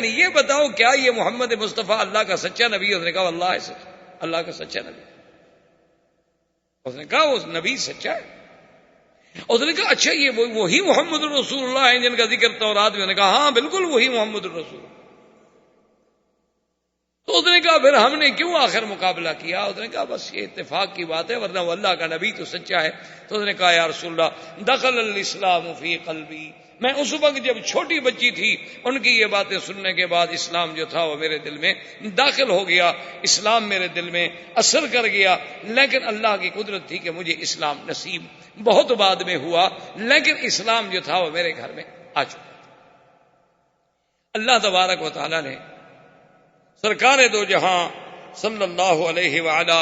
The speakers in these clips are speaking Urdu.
لیکن یہ بتاؤ کیا یہ محمد مصطفیٰ اللہ کا سچا نبی؟ اس نے کہا اللہ ہے سچا، اللہ کا سچا نبی۔ اس نے کہا وہ نبی سچا ہے۔ اس نے کہا اچھا یہ وہی محمد الرسول اللہ ہے جن کا ذکر تورات میں؟ نے کہا ہاں بالکل وہی محمد الرسول۔ تو اس نے کہا پھر ہم نے کیوں آخر مقابلہ کیا؟ اس نے کہا بس یہ اتفاق کی بات ہے، ورنہ وہ اللہ کا نبی تو سچا ہے۔ تو اس نے کہا یا رسول اللہ دخل الاسلام فی قلبی، میں اس وقت جب چھوٹی بچی تھی ان کی یہ باتیں سننے کے بعد اسلام جو تھا وہ میرے دل میں داخل ہو گیا، اسلام میرے دل میں اثر کر گیا، لیکن اللہ کی قدرت تھی کہ مجھے اسلام نصیب بہت بعد میں ہوا، لیکن اسلام جو تھا وہ میرے گھر میں آ چکا۔ اللہ تبارک و تعالی نے سرکار دو جہاں صلی اللہ علیہ وعلا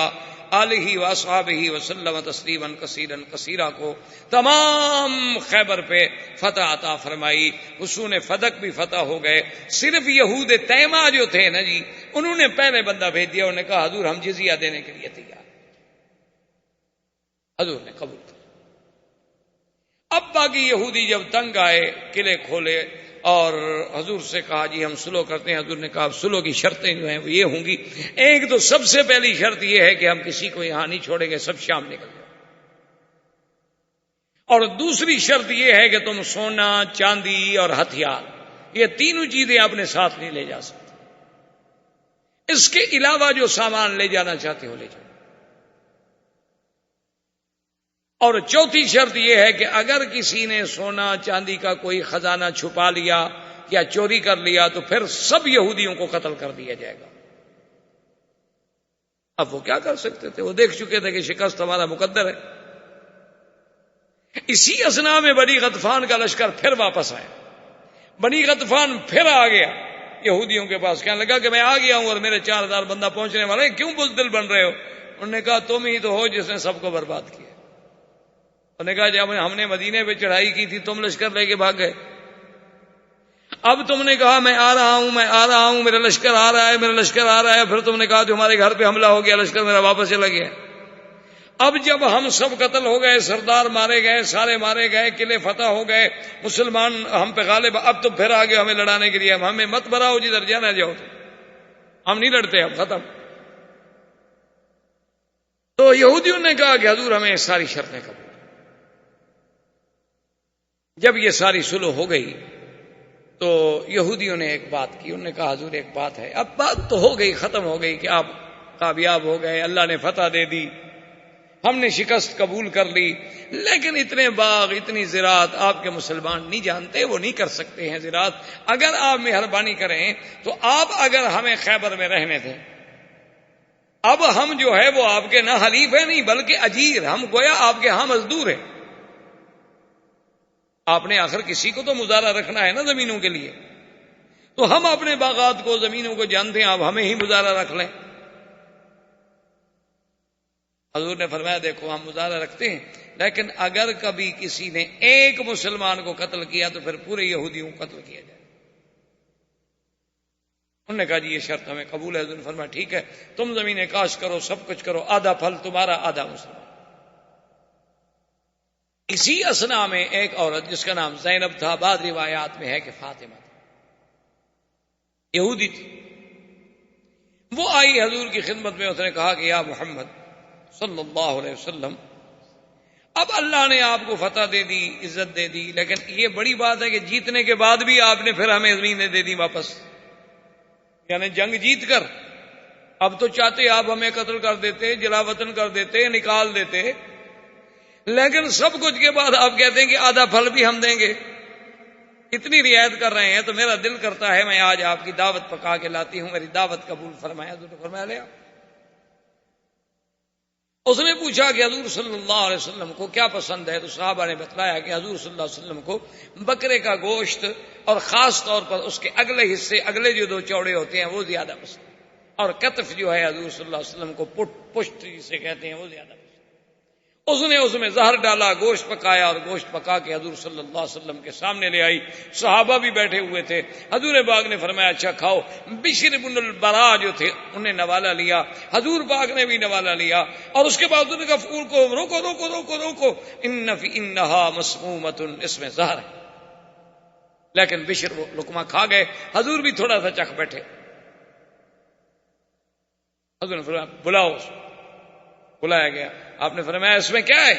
آلہ واصحابہ وسلم تسلیما کثیرا کثیرا کو تمام خیبر پہ فتح عطا فرمائی، حصون فدق بھی فتح ہو گئے۔ صرف یہود تیمہ جو تھے نا جی، انہوں نے پہلے بندہ بھیج دیا، انہوں نے کہا حضور ہم جزیہ دینے کے لیے تیار۔ حضور نے قبول کیا۔ اب باقی یہودی جب تنگ آئے، قلعے کھولے اور حضور سے کہا جی ہم سلو کرتے ہیں۔ حضور نے کہا سلو کی شرطیں جو ہیں وہ یہ ہوں گی، ایک تو سب سے پہلی شرط یہ ہے کہ ہم کسی کو یہاں نہیں چھوڑیں گے، سب شام نکل جائیں، اور دوسری شرط یہ ہے کہ تم سونا چاندی اور ہتھیار یہ تینوں چیزیں اپنے ساتھ نہیں لے جا سکتے، اس کے علاوہ جو سامان لے جانا چاہتے ہو لے جاؤ۔ اور چوتھی شرط یہ ہے کہ اگر کسی نے سونا چاندی کا کوئی خزانہ چھپا لیا یا چوری کر لیا تو پھر سب یہودیوں کو قتل کر دیا جائے گا۔ اب وہ کیا کر سکتے تھے؟ وہ دیکھ چکے تھے کہ شکست ہمارا مقدر ہے۔ اسی اثنا میں بنی غطفان کا لشکر پھر واپس آیا۔ بنی غطفان پھر آ گیا یہودیوں کے پاس، کہنے لگا کہ میں آ گیا ہوں اور میرے 4000 بندہ پہنچنے والے، کیوں بزدل بن رہے ہو؟ انہوں نے کہا تم ہی تو ہو جس نے سب کو برباد کیا۔ انہوں نے کہا جب ہم نے مدینے پہ چڑھائی کی تھی تم لشکر لے کے بھاگ گئے، اب تم نے کہا میں آ رہا ہوں، میں آ رہا ہوں، میرا لشکر آ رہا ہے، میرا لشکر آ رہا ہے، پھر تم نے کہا تمہارے گھر پہ حملہ ہو گیا، لشکر میرا واپس چلا گیا۔ اب جب ہم سب قتل ہو گئے، سردار مارے گئے، سارے مارے گئے، قلعے فتح ہو گئے، مسلمان ہم پہ غالب، اب تو پھر آگے ہمیں لڑانے کے لیے ہمیں مت بھراؤ، جدھر جانا جاؤ، ہم نہیں لڑتے، اب ختم۔ تو یہودیوں نے کہا کہ حضور ہمیں ساری شرطیں قبول۔ جب یہ ساری صلح ہو گئی تو یہودیوں نے ایک بات کی، انہوں نے کہا حضور ایک بات ہے، اب بات تو ہو گئی، ختم ہو گئی کہ آپ کامیاب ہو گئے، اللہ نے فتح دے دی، ہم نے شکست قبول کر لی، لیکن اتنے باغ اتنی زراعت آپ کے مسلمان نہیں جانتے، وہ نہیں کر سکتے ہیں زراعت، اگر آپ مہربانی کریں تو آپ اگر ہمیں خیبر میں رہنے دیں، اب ہم جو ہے وہ آپ کے نہ حلیف ہیں نہیں بلکہ اجیر، ہم گویا آپ کے ہاں مزدور ہیں، آپ نے آخر کسی کو تو مزارہ رکھنا ہے نا زمینوں کے لیے، تو ہم اپنے باغات کو زمینوں کو جانتے ہیں، آپ ہمیں ہی مزارہ رکھ لیں۔ حضور نے فرمایا دیکھو ہم مزارہ رکھتے ہیں، لیکن اگر کبھی کسی نے ایک مسلمان کو قتل کیا تو پھر پورے یہودیوں کو قتل کیا جائے۔ انہوں نے کہا جی یہ شرط ہمیں قبول ہے۔ حضور نے فرمایا ٹھیک ہے، تم زمینیں کاشت کرو، سب کچھ کرو، آدھا پھل تمہارا آدھا مسلمان۔ اسی اثنا میں ایک عورت جس کا نام زینب تھا، بعض روایات میں ہے کہ فاطمہ تھا، یہودی تھی، وہ آئی حضور کی خدمت میں، اس نے کہا کہ یا محمد صلی اللہ علیہ وسلم، اب اللہ نے آپ کو فتح دے دی، عزت دے دی، لیکن یہ بڑی بات ہے کہ جیتنے کے بعد بھی آپ نے پھر ہمیں زمینیں دے دی واپس، یعنی جنگ جیت کر اب تو چاہتے آپ ہمیں قتل کر دیتے، جلا وطن کر دیتے، نکال دیتے، لیکن سب کچھ کے بعد آپ کہتے ہیں کہ آدھا پھل بھی ہم دیں گے، اتنی رعایت کر رہے ہیں تو میرا دل کرتا ہے میں آج آپ کی دعوت پکا کے لاتی ہوں، میری دعوت قبول فرمایا۔ حضور نے فرمایا لے آؤ۔ اس نے پوچھا کہ حضور صلی اللہ علیہ وسلم کو کیا پسند ہے، تو صحابہ نے بتلایا کہ حضور صلی اللہ علیہ وسلم کو بکرے کا گوشت اور خاص طور پر اس کے اگلے حصے، اگلے جو دو چوڑے ہوتے ہیں وہ زیادہ پسند، اور کتف جو ہے حضور صلی اللہ علیہ وسلم کو پشت جسے کہتے ہیں وہ زیادہ پسند۔ اس نے اس میں زہر ڈالا، گوشت پکایا، اور گوشت پکا کے حضور صلی اللہ علیہ وسلم کے سامنے لے آئی، صحابہ بھی بیٹھے ہوئے تھے۔ حضور پاک نے فرمایا اچھا کھاؤ۔ بشر بن البراء جو تھے انہیں نوالا لیا، حضور پاک نے بھی نوالا لیا، اور اس کے بعد انہوں نے کہا فول کو روکو روکو روکو روکو، انہا مسمومۃ، اس میں زہر ہے، لیکن بشر وہ لقمہ کھا گئے، حضور بھی تھوڑا سا چکھ بیٹھے. حضور نے فرمایا بلاؤ اس کو. بلایا گیا. آپ نے فرمایا اس میں کیا ہے؟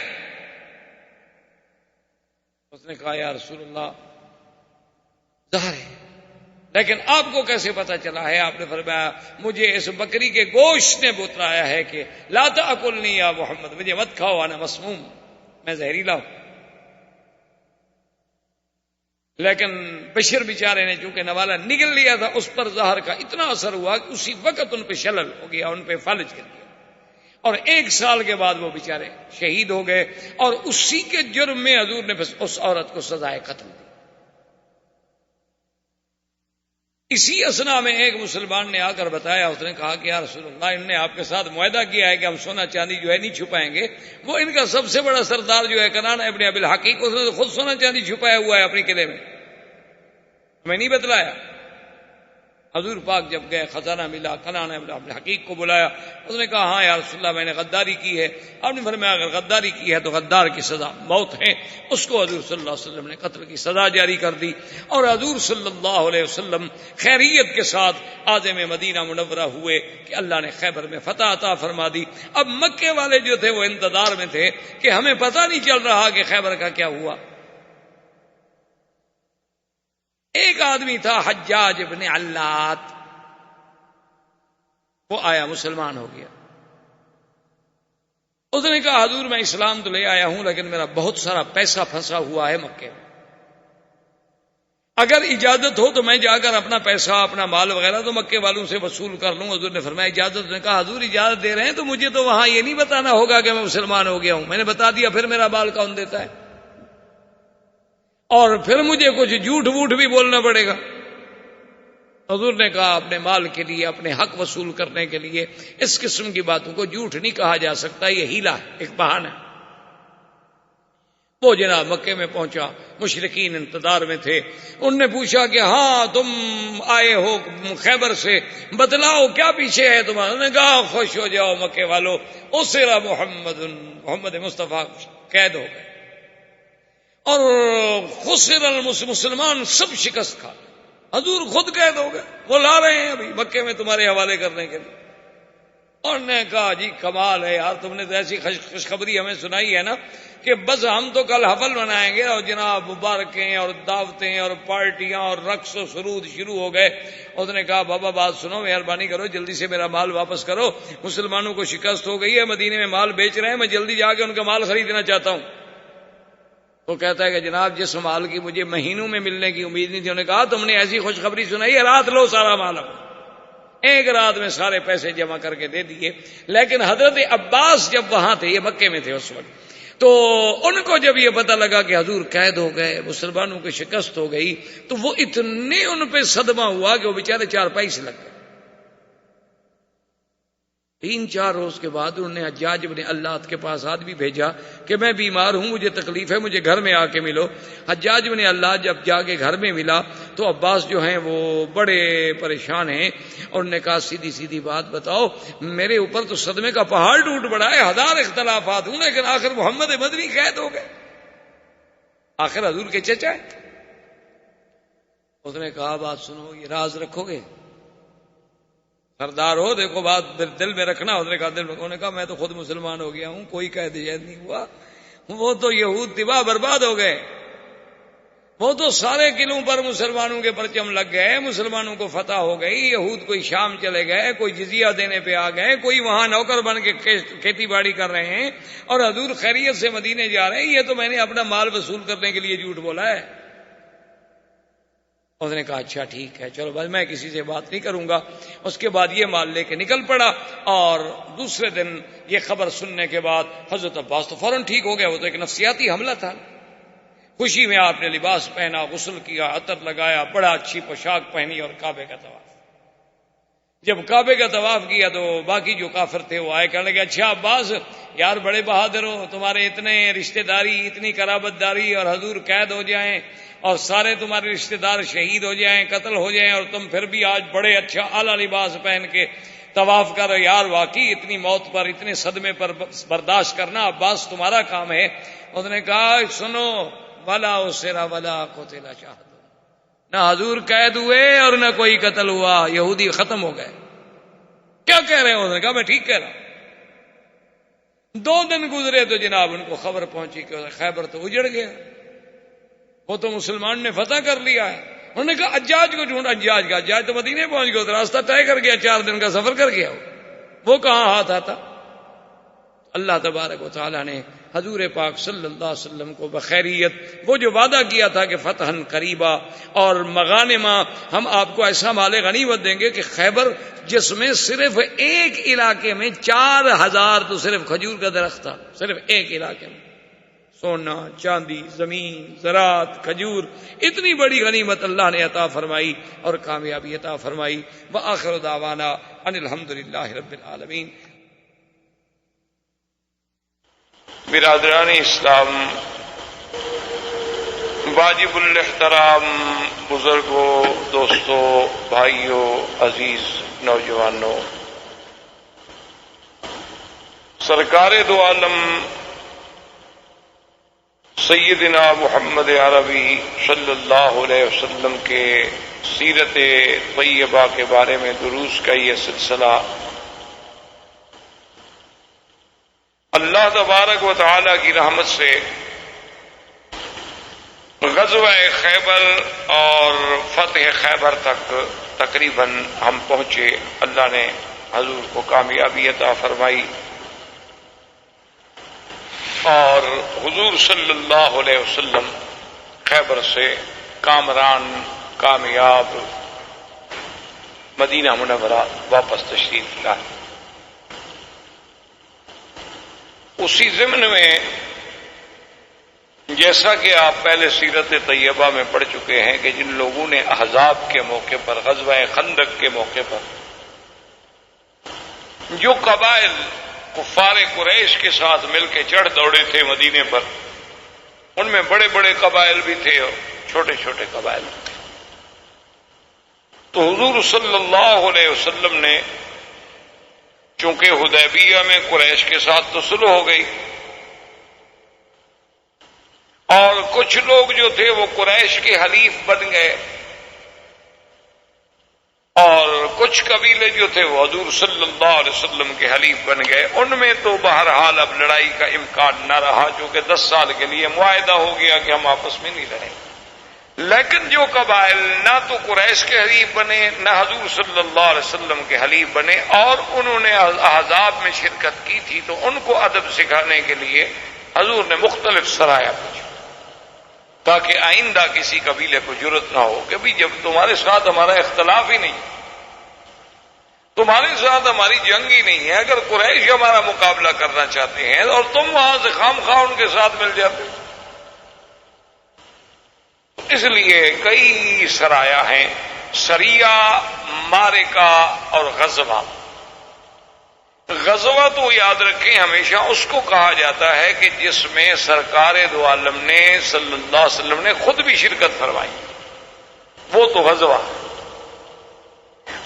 اس نے کہا یا رسول اللہ زہر ہے. لیکن آپ کو کیسے پتا چلا ہے؟ آپ نے فرمایا مجھے اس بکری کے گوشت نے بتلایا ہے کہ لا تاکلنی یا محمد، مجھے مت کھاؤ، انا مسموم، میں زہریلا ہوں. لیکن بشر بیچارے نے چونکہ نوالا نگل لیا تھا، اس پر زہر کا اتنا اثر ہوا کہ اسی وقت ان پہ شلل ہو گیا، ان پہ فلج گر گیا، اور 1 سال کے بعد وہ بیچارے شہید ہو گئے. اور اسی کے جرم میں حضور نے بس اس عورت کو سزائے قتل دی. اسی اسنا میں ایک مسلمان نے آ کر بتایا، اس نے کہا کہ یا رسول اللہ انہوں نے آپ کے ساتھ معاہدہ کیا ہے کہ ہم سونا چاندی جو ہے نہیں چھپائیں گے. وہ ان کا سب سے بڑا سردار جو ہے کنانہ ابن ابی الحقیق، اس نے خود سونا چاندی چھپایا ہوا ہے اپنے قلعے میں، ہمیں نہیں بتلایا. حضور پاک جب گئے، خزانہ ملا، کنانہ ابن ابی الحقیق کو بلایا. اس نے کہا ہاں یا رسول اللہ میں نے غداری کی ہے. آپ نے فرمایا اگر غداری کی ہے تو غدار کی سزا موت ہے. اس کو حضور صلی اللہ علیہ وسلم نے قتل کی سزا جاری کر دی. اور حضور صلی اللہ علیہ وسلم خیریت کے ساتھ عازم مدینہ منورہ ہوئے کہ اللہ نے خیبر میں فتح عطا فرما دی. اب مکے والے جو تھے وہ انتظار میں تھے کہ ہمیں پتہ نہیں چل رہا کہ خیبر کا کیا ہوا. ایک آدمی تھا حجاج ابن علات، وہ آیا مسلمان ہو گیا. اس نے کہا حضور میں اسلام تو لے آیا ہوں لیکن میرا بہت سارا پیسہ پھنسا ہوا ہے مکے میں، اگر اجازت ہو تو میں جا کر اپنا پیسہ اپنا مال وغیرہ تو مکے والوں سے وصول کر لوں. حضور نے فرمایا اجازت؟ نے کہا حضور اجازت دے رہے ہیں تو مجھے تو وہاں یہ نہیں بتانا ہوگا کہ میں مسلمان ہو گیا ہوں. میں نے بتا دیا پھر میرا مال کون دیتا ہے؟ اور پھر مجھے کچھ جھوٹ ووٹ بھی بولنا پڑے گا. حضور نے کہا اپنے مال کے لیے، اپنے حق وصول کرنے کے لیے اس قسم کی باتوں کو جھوٹ نہیں کہا جا سکتا، یہ ہیلا ہے، ایک بہانہ ہے. وہ جناب مکے میں پہنچا، مشرکین انتظار میں تھے. ان نے پوچھا کہ ہاں تم آئے ہو خیبر سے، بتلاؤ کیا پیچھے ہے تمہارا؟ انہوں نے کہا خوش ہو جاؤ مکے والو، اسرا محمد مصطفیٰ قید ہو گئے اور خسر مسلمان سب شکست کھا. حضور خود قید ہو گئے، وہ لا رہے ہیں ابھی مکے میں تمہارے حوالے کرنے کے لیے. اور نے کہا جی کمال ہے یار، تم نے تو ایسی خوشخبری ہمیں سنائی ہے نا کہ بس ہم تو کل حفل منائیں گے اور جناب مبارکیں اور دعوتیں اور پارٹیاں اور رقص و سرود شروع ہو گئے. اس نے کہا بابا بات سنو، مہربانی کرو جلدی سے میرا مال واپس کرو، مسلمانوں کو شکست ہو گئی ہے، مدینے میں مال بیچ رہے ہیں، میں جلدی جا کے ان کا مال خریدنا چاہتا ہوں. وہ کہتا ہے کہ جناب جس مال کی مجھے مہینوں میں ملنے کی امید نہیں تھی. انہوں نے کہا تم نے ایسی خوشخبری سنائی ہے، رات لو سارا مال. ایک رات میں سارے پیسے جمع کر کے دے دیے. لیکن حضرت عباس جب وہاں تھے، یہ مکے میں تھے اس وقت، تو ان کو جب یہ پتہ لگا کہ حضور قید ہو گئے، مسلمانوں کی شکست ہو گئی، تو وہ اتنے ان پہ صدمہ ہوا کہ وہ بیچارے چارپائی سے لگ گئے. 3-4 روز کے بعد انہوں نے حجاج ابن علات کے پاس آدمی بھیجا کہ میں بیمار ہوں، مجھے تکلیف ہے، مجھے گھر میں آ کے ملو. حجاج ابن علات جب جا کے گھر میں ملا تو عباس جو ہیں وہ بڑے پریشان ہیں. اور انہوں نے کہا سیدھی سیدھی بات بتاؤ، میرے اوپر تو صدمے کا پہاڑ ٹوٹ پڑا ہے، 1000 اختلافات ہوں، لیکن آخر محمد مدنی قید ہو گئے، آخر حضور کے چچا ہے. اس نے کہا بات سنو، یہ راز رکھو گے؟ سردار ہو، دیکھو بات دل میں رکھنا. اس نے کہا دل میں. انہوں نے کہا میں تو خود مسلمان ہو گیا ہوں، کوئی قید جید نہیں ہوا. وہ تو یہود تباہ برباد ہو گئے، وہ تو سارے قلعوں پر مسلمانوں کے پرچم لگ گئے، مسلمانوں کو فتح ہو گئی. یہود کوئی شام چلے گئے، کوئی جزیہ دینے پہ آ گئے، کوئی وہاں نوکر بن کے کھیتی باڑی کر رہے ہیں، اور حضور خیریت سے مدینے جا رہے ہیں. یہ تو میں نے اپنا مال وصول کرنے کے لیے جھوٹ بولا ہے. اس نے کہا اچھا ٹھیک ہے، چلو بس میں کسی سے بات نہیں کروں گا. اس کے بعد یہ مال لے کے نکل پڑا. اور دوسرے دن یہ خبر سننے کے بعد حضرت عباس تو فوراً ٹھیک ہو گیا. وہ تو ایک نفسیاتی حملہ تھا. خوشی میں آپ نے لباس پہنا، غسل کیا، عطر لگایا، بڑا اچھی پوشاک پہنی اور کعبے کا طواف. جب کعبے کا طواف کیا تو باقی جو کافر تھے وہ آئے، کہنے لگے اچھا عباس یار بڑے بہادر ہو، تمہارے اتنے رشتہ داری، اتنی قرابت داری، اور حضور قید ہو جائیں اور سارے تمہارے رشتہ دار شہید ہو جائیں، قتل ہو جائیں، اور تم پھر بھی آج بڑے اچھا اعلیٰ لباس پہن کے طواف کر رہے. یار واقعی اتنی موت پر، اتنے صدمے پر برداشت کرنا عباس تمہارا کام ہے. اس نے کہا سنو، ولا اسرا ولا قتل شہید، نہ حضور قید ہوئے اور نہ کوئی قتل ہوا، یہودی ختم ہو گئے۔ کیا کہہ رہے ہیں؟ انہوں نے کہا میں ٹھیک کہہ رہا ہوں۔ 2 دن گزرے تو جناب ان کو خبر پہنچی کہ خیبر تو اجڑ گیا، وہ تو مسلمان نے فتح کر لیا ہے۔ انہوں نے کہا حجاج کو ڈھونڈ، حجاج تو مدینے پہنچ گیا، تو راستہ طے کر گیا، 4 دن کا سفر کر گیا، وہ کہاں ہاتھ آتا۔ اللہ تبارک و تعالیٰ نے حضور پاک صلی اللہ علیہ وسلم کو بخیریت وہ جو وعدہ کیا تھا کہ فتحً قریبا اور مغانما، ہم آپ کو ایسا مال غنیمت دیں گے کہ خیبر جس میں صرف ایک علاقے میں 4000 تو صرف کھجور کا درخت تھا، صرف ایک علاقے میں، سونا چاندی زمین زراعت کھجور، اتنی بڑی غنیمت اللہ نے عطا فرمائی اور کامیابی عطا فرمائی۔ وآخر دعوانا ان الحمدللہ رب العالمین۔ برادران اسلام، واجب الاحترام بزرگوں، دوستوں، بھائیوں، عزیز نوجوانوں، سرکار دو عالم سیدنا محمد عربی صلی اللہ علیہ وسلم کے سیرت طیبہ کے بارے میں دروس کا یہ سلسلہ اللہ تبارک و تعالی کی رحمت سے غزوہ خیبر اور فتح خیبر تک تقریباً ہم پہنچے۔ اللہ نے حضور کو کامیابی عطا فرمائی اور حضور صلی اللہ علیہ وسلم خیبر سے کامران کامیاب مدینہ منورہ واپس تشریف لائے۔ اسی ضمن میں جیسا کہ آپ پہلے سیرت طیبہ میں پڑھ چکے ہیں کہ جن لوگوں نے احزاب کے موقع پر، غزوہ خندق کے موقع پر جو قبائل کفار قریش کے ساتھ مل کے چڑھ دوڑے تھے مدینے پر، ان میں بڑے بڑے قبائل بھی تھے اور چھوٹے چھوٹے قبائل بھی تھے۔ تو حضور صلی اللہ علیہ وسلم نے چونکہ حدیبیہ میں قریش کے ساتھ تو صلح ہو گئی اور کچھ لوگ جو تھے وہ قریش کے حلیف بن گئے اور کچھ قبیلے جو تھے وہ حضور صلی اللہ علیہ وسلم کے حلیف بن گئے۔ ان میں تو بہرحال اب لڑائی کا امکان نہ رہا، چونکہ 10 سال کے لیے معاہدہ ہو گیا کہ ہم آپس میں نہیں لڑیں۔ لیکن جو قبائل نہ تو قریش کے حلیف بنے نہ حضور صلی اللہ علیہ وسلم کے حلیف بنے اور انہوں نے احزاب میں شرکت کی تھی، تو ان کو ادب سکھانے کے لیے حضور نے مختلف سرایا پوچھا تاکہ آئندہ کسی قبیلے کو جرأت نہ ہو کہ بھی جب تمہارے ساتھ ہمارا اختلاف ہی نہیں، تمہارے ساتھ ہماری جنگ ہی نہیں ہے، اگر قریش ہمارا مقابلہ کرنا چاہتے ہیں اور تم وہاں سے خام خواہ ان کے ساتھ مل جاتے ہو۔ اس لیے کئی سرایا ہیں، سریہ، معرکہ اور غزوہ۔ غزوہ تو یاد رکھیں ہمیشہ اس کو کہا جاتا ہے کہ جس میں سرکار دو عالم نے صلی اللہ علیہ وسلم نے خود بھی شرکت فرمائی، وہ تو غزوہ۔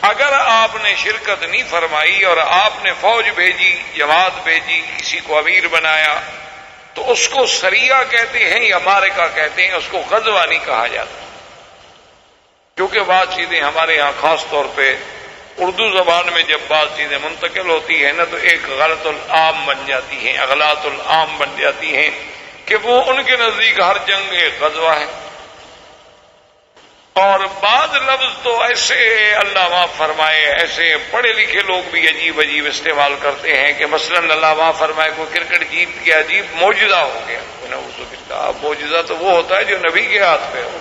اگر آپ نے شرکت نہیں فرمائی اور آپ نے فوج بھیجی، جماعت بھیجی، کسی کو امیر بنایا، تو اس کو سریہ کہتے ہیں یا معرکہ کہتے ہیں، اس کو غزوہ نہیں کہا جاتا۔ کیونکہ بعض چیزیں ہمارے ہاں خاص طور پہ اردو زبان میں جب بعض چیزیں منتقل ہوتی ہیں نا تو ایک غلط العام بن جاتی ہیں، اغلاط العام بن جاتی ہیں کہ وہ ان کے نزدیک ہر جنگ ایک غزوہ ہے۔ اور بعض لفظ تو ایسے اللہ معاف فرمائے، ایسے پڑھے لکھے لوگ بھی عجیب عجیب استعمال کرتے ہیں کہ مثلا اللہ معاف فرمائے کوئی کرکٹ جیت گیا، عجیب معجزہ ہو گیا۔ نعوذ باللہ، معجزہ تو وہ ہوتا ہے جو نبی کے ہاتھ پہ ہو۔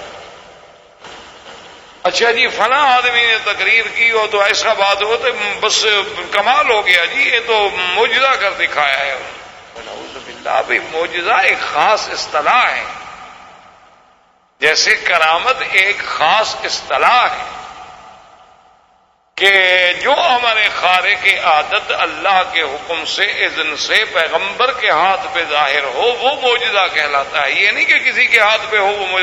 اچھا جی فلاں آدمی نے تقریر کی ہو تو ایسا بات ہو تو بس کمال ہو گیا جی، یہ تو معجزہ کر دکھایا ہے۔ نعوذ باللہ، بھائی معجزہ ایک خاص اصطلاح ہے، جیسے کرامت ایک خاص اصطلاح ہے کہ جو ہمارے خارق عادت اللہ کے حکم سے اذن سے پیغمبر کے ہاتھ پہ ظاہر ہو وہ معجزہ کہلاتا ہے۔ یہ نہیں کہ کسی کے ہاتھ پہ ہو وہ،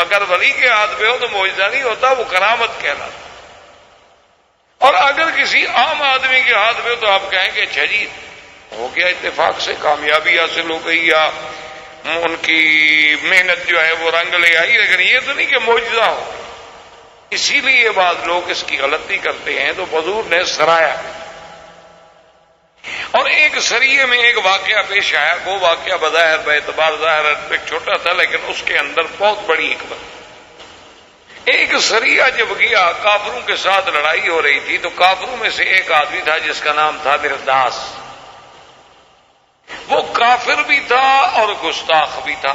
اگر ولی کے ہاتھ پہ ہو تو معجزہ نہیں ہوتا، وہ کرامت کہلاتا ہے۔ اور اگر کسی عام آدمی کے ہاتھ پہ ہو تو آپ کہیں کہ اچھا جی ہو گیا، اتفاق سے کامیابی حاصل ہو گئی یا ان کی محنت جو ہے وہ رنگ لے آئی، لیکن یہ تو نہیں کہ معجزہ ہو۔ اسی لیے بعض لوگ اس کی غلطی کرتے ہیں تو حضور نے سرایا. اور ایک سریے میں ایک واقعہ پیش آیا. وہ واقعہ بظاہر باعتبار ظاہر ایک چھوٹا تھا لیکن اس کے اندر بہت بڑی حکمت. ایک سریہ جب گیا کافروں کے ساتھ لڑائی ہو رہی تھی تو کافروں میں سے ایک آدمی تھا جس کا نام تھا مرداس. وہ کافر بھی تھا اور گستاخ بھی تھا.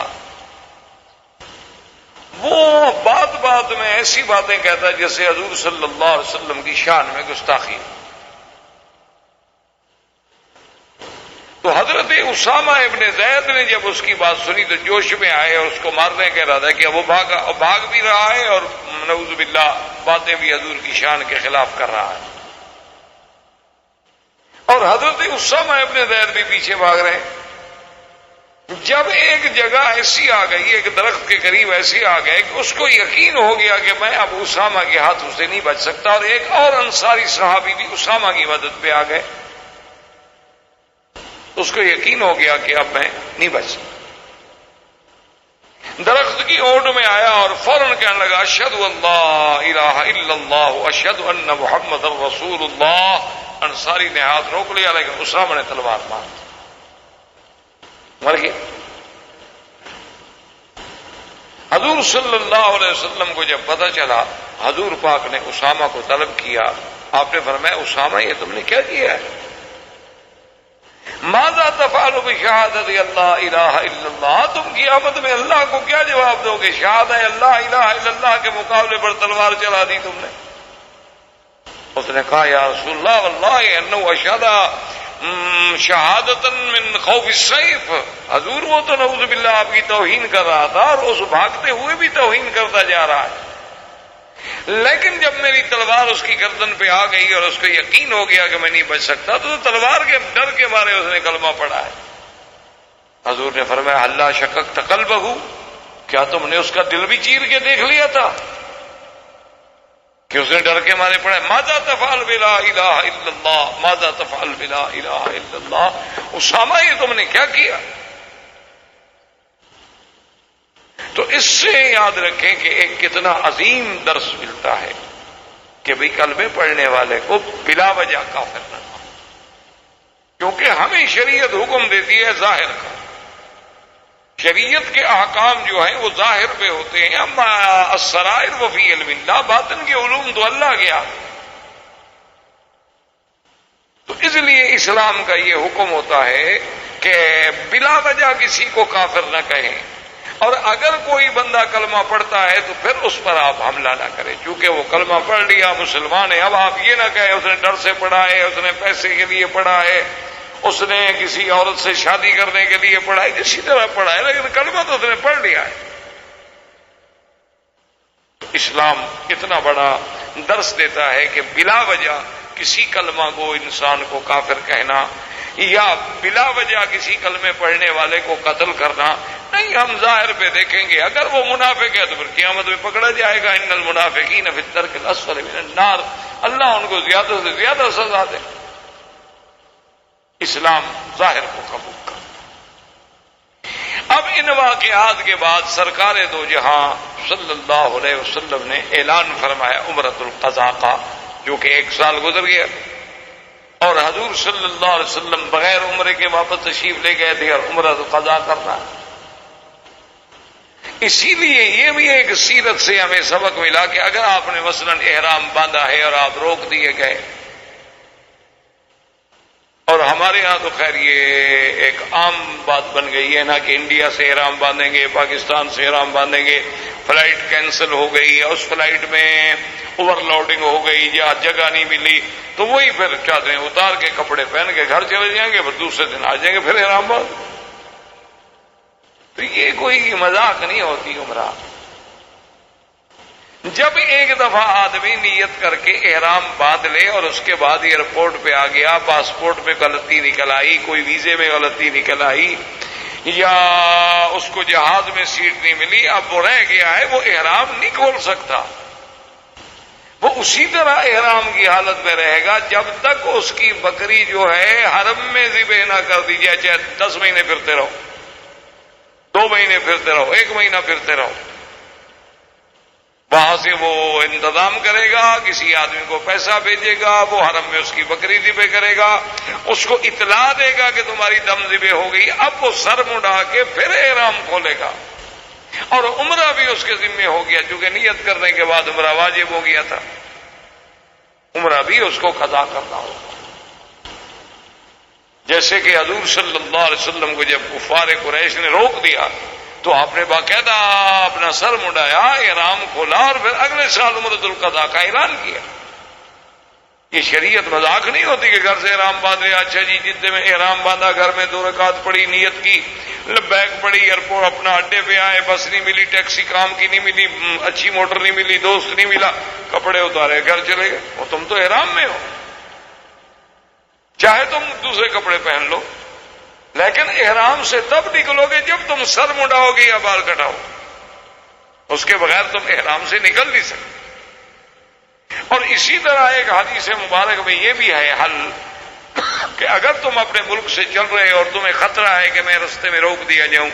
وہ بات میں ایسی باتیں کہتا جیسے حضور صلی اللہ علیہ وسلم کی شان میں گستاخی. تو حضرت اسامہ ابن زید نے جب اس کی بات سنی تو جوش میں آئے اور اس کو مارنے کا ارادہ کیا. وہ بھاگ بھی رہا ہے اور نعوذ باللہ باتیں بھی حضور کی شان کے خلاف کر رہا ہے. اور حضرت اسامہ ابن زید بھی پیچھے بھاگ رہے ہیں. جب ایک جگہ ایسی آ گئی, ایک درخت کے قریب ایسی آ گئے کہ اس کو یقین ہو گیا کہ میں اب اسامہ کے ہاتھوں سے نہیں بچ سکتا, اور ایک اور انصاری صحابی بھی اسامہ کی مدد پہ آ گئے. اس کو یقین ہو گیا کہ اب میں نہیں بچ سکتا. درخت کی اوٹ میں آیا اور فوراً کہنے لگا اشہد ان لا الہ الا اللہ اشہد ان محمد رسول اللہ. انصاری نے ہاتھ روک لیا لیکن اسامہ نے تلوار مر گیا. حضور صلی اللہ علیہ وسلم کو جب پتہ چلا حضور پاک نے اسامہ کو طلب کیا. آپ نے فرمایا اسامہ یہ تم نے کیا کیا ہے؟ ماذا تفعل بشہادت اللہ الہ الا اللہ. تم قیامت میں اللہ کو کیا جواب دو گے؟ شہادت اللہ الہ الا اللہ کے مقابلے پر تلوار چلا دی تم نے. اس نے کہا یا رسول اللہ واللہ انہ اشہد شہادتا من خوف السیف. حضور وہ تو نعوذ باللہ آپ کی توہین کر رہا تھا اور اس بھاگتے ہوئے بھی توہین کرتا جا رہا ہے, لیکن جب میری تلوار اس کی گردن پہ آ گئی اور اس کو یقین ہو گیا کہ میں نہیں بچ سکتا تو تلوار کے ڈر کے مارے اس نے کلمہ پڑھا ہے. حضور نے فرمایا اللہ شککت قلبہ, کیا تم نے اس کا دل بھی چیر کے دیکھ لیا تھا کہ اس نے ڈر کے مارے پڑھا؟ ماذا تفعل بلا الہ الا اللہ ماذا تفعل بلا الہ الا اللہ. اسامہ یہ تم نے کیا کیا؟ تو اس سے یاد رکھیں کہ ایک کتنا عظیم درس ملتا ہے کہ بھئی کلمے پڑھنے والے کو بلا وجہ کافر نہ ہو, کیونکہ ہمیں شریعت حکم دیتی ہے ظاہر کا. شریعت کے احکام جو ہیں وہ ظاہر پہ ہوتے ہیں. اما السرائر وفی علم اللہ, باطن کے علوم تو اللہ گیا. تو اس لیے اسلام کا یہ حکم ہوتا ہے کہ بلا وجہ کسی کو کافر نہ کہیں, اور اگر کوئی بندہ کلمہ پڑھتا ہے تو پھر اس پر آپ حملہ نہ کریں, چونکہ وہ کلمہ پڑھ لیا مسلمان ہے. اب آپ یہ نہ کہیں اس نے ڈر سے پڑھا ہے, اس نے پیسے کے لیے پڑھا ہے, اس نے کسی عورت سے شادی کرنے کے لیے پڑھا ہے, کسی طرح پڑھا ہے, لیکن کلمہ تو اس نے پڑھ لیا ہے. اسلام اتنا بڑا درس دیتا ہے کہ بلا وجہ کسی کلمہ کو انسان کو کافر کہنا یا بلا وجہ کسی کلمے پڑھنے والے کو قتل کرنا نہیں. ہم ظاہر پہ دیکھیں گے, اگر وہ منافق ہے تو پھر قیامت میں پکڑا جائے گا. ان المنافقین فی الدرک الاسفل من النار, اللہ ان کو زیادہ سے زیادہ سزا دے. اسلام ظاہر کو قبول کر. اب ان واقعات کے بعد سرکار دو جہاں صلی اللہ علیہ وسلم نے اعلان فرمایا عمرۃ القضاء کا, جو کہ 1 سال گزر گیا, اور حضور صلی اللہ علیہ وسلم بغیر عمرے کے واپس تشریف لے گئے تھے اور عمرۃ القضاء کرنا. اسی لیے یہ بھی ایک سیرت سے ہمیں سبق ملا کہ اگر آپ نے مثلا احرام باندھا ہے اور آپ روک دیے گئے, اور ہمارے ہاں تو خیر یہ ایک عام بات بن گئی ہے نا کہ انڈیا سے احرام باندھیں گے, پاکستان سے احرام باندھیں گے, فلائٹ کینسل ہو گئی, اس فلائٹ میں اوور لوڈنگ ہو گئی یا جگہ نہیں ملی تو وہی پھر چادریں اتار کے کپڑے پہن کے گھر چلے جائیں گے, پھر دوسرے دن آ جائیں گے پھر احرام باندھ. تو یہ کوئی مذاق نہیں ہوتی عمرہ. جب ایک دفعہ آدمی نیت کر کے احرام باندھ لے اور اس کے بعد ایئرپورٹ پہ آ گیا, پاسپورٹ میں غلطی نکل آئی, کوئی ویزے میں غلطی نکل آئی, یا اس کو جہاز میں سیٹ نہیں ملی, اب وہ رہ گیا ہے, وہ احرام نہیں کھول سکتا. وہ اسی طرح احرام کی حالت میں رہے گا جب تک اس کی بکری جو ہے حرم میں ذبح نہ کر دی جائے, چاہے 10 مہینے پھرتے رہو, 2 مہینے پھرتے رہو, 1 مہینہ پھرتے رہو. وہاں سے وہ انتظام کرے گا، کسی آدمی کو پیسہ بھیجے گا، وہ حرم میں اس کی بکری ذبح کرے گا، اس کو اطلاع دے گا کہ تمہاری دم ذبح ہو گئی، اب وہ سر مڑا کے پھر احرام کھولے گا، اور عمرہ بھی اس کے ذمہ ہو گیا، چونکہ نیت کرنے کے بعد عمرہ واجب ہو گیا تھا، عمرہ بھی اس کو قضا کرنا ہوگا۔ جیسے کہ حضور صلی اللہ علیہ وسلم کو جب کفار قریش نے روک دیا تو آپ نے باقاعدہ اپنا سر مڑایا، احرام کھولا، اور پھر اگلے سال عمرۃ القضاء کا اعلان کیا۔ یہ شریعت مذاق نہیں ہوتی کہ گھر سے احرام باندھ لیا، اچھا جی جتنے میں احرام باندھا، گھر میں 2 رکعت پڑھی، نیت کی، لبیک پڑھی، ایئرپورٹ اپنا اڈے پہ آئے، بس نہیں ملی، ٹیکسی کام کی نہیں ملی، اچھی موٹر نہیں ملی، دوست نہیں ملا، کپڑے اتارے گھر چلے گئے، وہ تم تو احرام میں ہو، چاہے تم دوسرے کپڑے پہن لو، لیکن احرام سے تب نکلو گے جب تم سر مڈاؤ گے یا بال کٹاؤ، اس کے بغیر تم احرام سے نکل نہیں سکتے۔ اور اسی طرح ایک حدیث مبارک میں یہ بھی ہے حل کہ اگر تم اپنے ملک سے چل رہے اور تمہیں خطرہ ہے کہ میں رستے میں روک دیا جاؤں،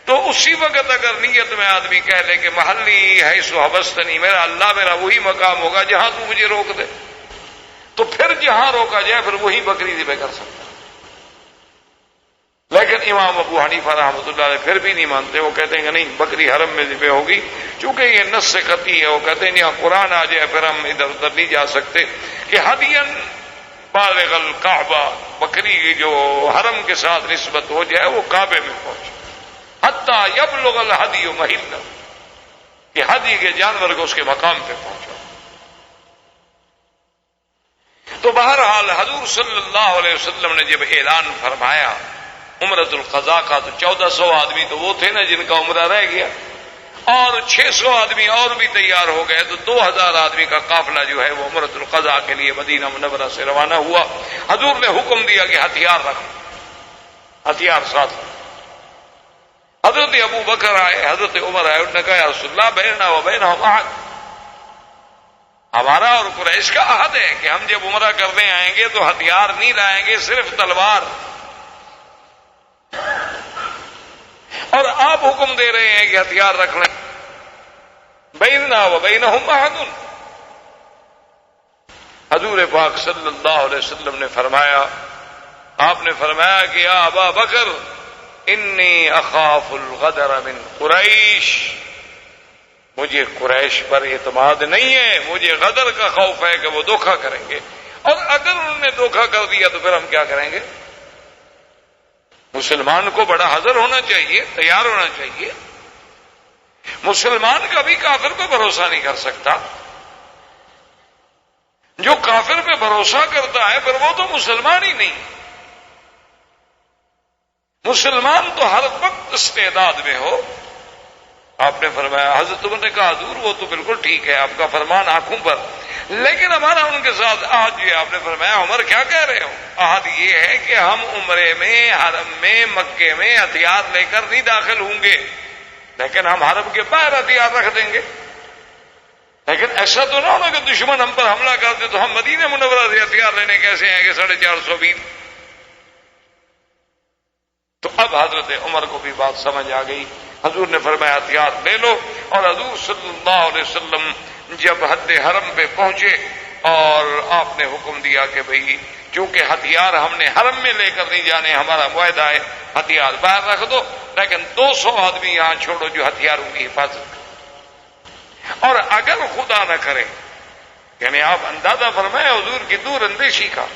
تو اسی وقت اگر نیت میں آدمی کہہ لے کہ محلی ہے سو حبستنی، میرا اللہ میرا وہی مقام ہوگا جہاں تو مجھے روک دے، تو پھر جہاں روکا جائے پھر وہی بکری ذبح کر سکتا۔ لیکن امام ابو حنیفہ رحمۃ اللہ علیہ پھر بھی نہیں مانتے، وہ کہتے ہیں کہ نہیں، بکری حرم میں ذبح ہوگی، چونکہ یہ نص سے قطعی ہے، وہ کہتے ہیں یہاں قرآن آ جائے پھر ہم ادھر ادھر نہیں جا سکتے، کہ ہدین بالغ الکعبہ، بکری کی جو حرم کے ساتھ نسبت ہو جائے وہ کعبے میں پہنچے، حتی یبلغ الہدی محلہ، کہ ہدی کے جانور کو اس کے مقام پہ پہنچا۔ تو بہرحال حضور صلی اللہ علیہ وسلم نے جب اعلان فرمایا عمرۃ القضاء کا، تو 1400 آدمی تو وہ تھے نا جن کا عمرہ رہ گیا، اور 600 آدمی اور بھی تیار ہو گئے، تو 2000 آدمی کا قافلہ جو ہے وہ عمرۃ القضاء کے لیے مدینہ منورہ سے روانہ ہوا۔ حضور نے حکم دیا کہ ہتھیار رکھو، ہتھیار ساتھ۔ حضرت ابو بکر آئے، حضرت عمر آئے، انہوں نے کہا یا رسول اللہ بیننا و بینہم عہد، ہمارا اور قریش کا عہد ہے کہ ہم جب عمرہ کرنے آئیں گے تو ہتھیار نہیں لائیں گے، صرف تلوار، اور آپ حکم دے رہے ہیں کہ ہتھیار رکھ لیں۔ بیننا و بینہم عہد، حضور پاک صلی اللہ علیہ وسلم نے فرمایا، آپ نے فرمایا کہ یا ابا بکر انی اخاف الغدر من قریش، مجھے قریش پر اعتماد نہیں ہے، مجھے غدر کا خوف ہے کہ وہ دھوکہ کریں گے، اور اگر انہوں نے دھوکہ کر دیا تو پھر ہم کیا کریں گے؟ مسلمان کو بڑا حذر ہونا چاہیے، تیار ہونا چاہیے۔ مسلمان کبھی کافر پہ بھروسہ نہیں کر سکتا، جو کافر پہ بھروسہ کرتا ہے پھر وہ تو مسلمان ہی نہیں۔ مسلمان تو ہر وقت استعداد میں ہو۔ آپ نے فرمایا، حضرت عمر نے کہا حضور وہ تو بالکل ٹھیک ہے، آپ کا فرمان آنکھوں پر، لیکن ہمارا ان کے ساتھ عہد یہ، آپ نے فرمایا عمر کیا کہہ رہے ہو؟ عہد یہ ہے کہ ہم عمرے میں، حرم میں، مکے میں ہتھیار لے کر نہیں داخل ہوں گے، لیکن ہم حرم کے باہر ہتھیار رکھ دیں گے۔ لیکن ایسا تو نہ ہونا کہ دشمن ہم پر حملہ کرتے تو ہم مدینہ منورہ سے ہتھیار لینے کیسے آئیں گے 450 بیت۔ تو اب حضرت عمر کو بھی بات سمجھ آ گئی، حضور نے فرمایا ہتھیار لے لو، اور حضور صلی اللہ علیہ وسلم جب حد حرم پہ پہنچے اور آپ نے حکم دیا کہ بھئی چونکہ ہتھیار ہم نے حرم میں لے کر نہیں جانے، ہمارا معاہدہ ہے ہتھیار باہر رکھ دو، لیکن 200 آدمی یہاں چھوڑو جو ہتھیاروں کی حفاظت کریں، اور اگر خدا نہ کرے، یعنی آپ اندازہ فرمائیں حضور کی دور اندیشی کا،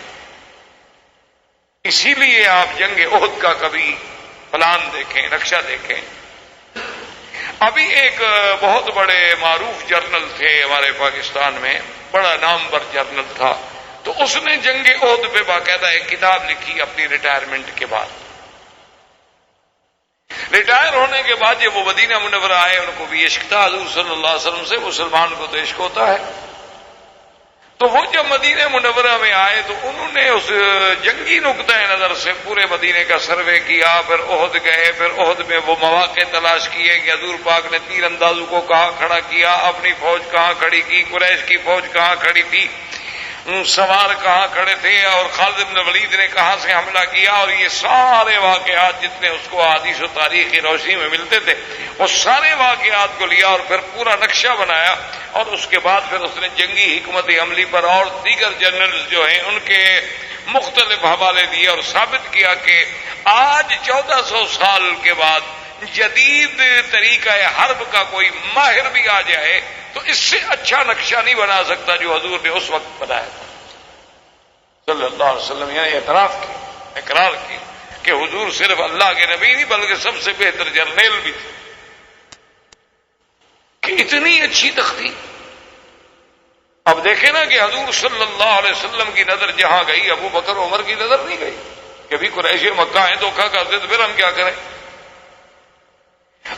اسی لیے آپ جنگ احد کا کبھی پلان دیکھیں، نقشہ دیکھیں۔ ابھی ایک بہت بڑے معروف جرنل تھے ہمارے پاکستان میں، بڑا نامور جرنل تھا، تو اس نے جنگ احد پہ باقاعدہ ایک کتاب لکھی اپنی ریٹائرمنٹ کے بعد۔ ریٹائر ہونے کے بعد جب وہ مدینہ منورہ آئے، ان کو بھی عشق تھا حضور صلی اللہ علیہ وسلم سے، مسلمان کو تو عشق ہوتا ہے، تو وہ جب مدینہ منورہ میں آئے تو انہوں نے اس جنگی نقطۂ نظر سے پورے مدینے کا سروے کیا، پھر احد گئے، پھر احد میں وہ مواقع تلاش کیے کہ حضور پاک نے تیر اندازوں کو کہاں کھڑا کیا، اپنی فوج کہاں کھڑی کی، قریش کی فوج کہاں کھڑی تھی، سوار کہاں کھڑے تھے، اور خالد بن ولید نے کہاں سے حملہ کیا، اور یہ سارے واقعات جتنے اس کو حدیث و تاریخ کی روشنی میں ملتے تھے، وہ سارے واقعات کو لیا، اور پھر پورا نقشہ بنایا، اور اس کے بعد پھر اس نے جنگی حکمت عملی پر اور دیگر جنرل جو ہیں ان کے مختلف حوالے دیے، اور ثابت کیا کہ آج 1400 سال کے بعد جدید طریقہ حرب کا کوئی ماہر بھی آ جائے تو اس سے اچھا نقشہ نہیں بنا سکتا جو حضور نے اس وقت بنایا تھا صلی اللہ علیہ وسلم۔ یعنی اعتراف کی، اقرار کی کہ حضور صرف اللہ کے نبی نہیں بلکہ سب سے بہتر جرنیل بھی تھے، کہ اتنی اچھی تختی۔ اب دیکھیں نا کہ حضور صلی اللہ علیہ وسلم کی نظر جہاں گئی، ابو بکر عمر کی نظر نہیں گئی کہ بھی قریش مکہ ہیں دھوکہ کرتے تو پھر ہم کیا کریں؟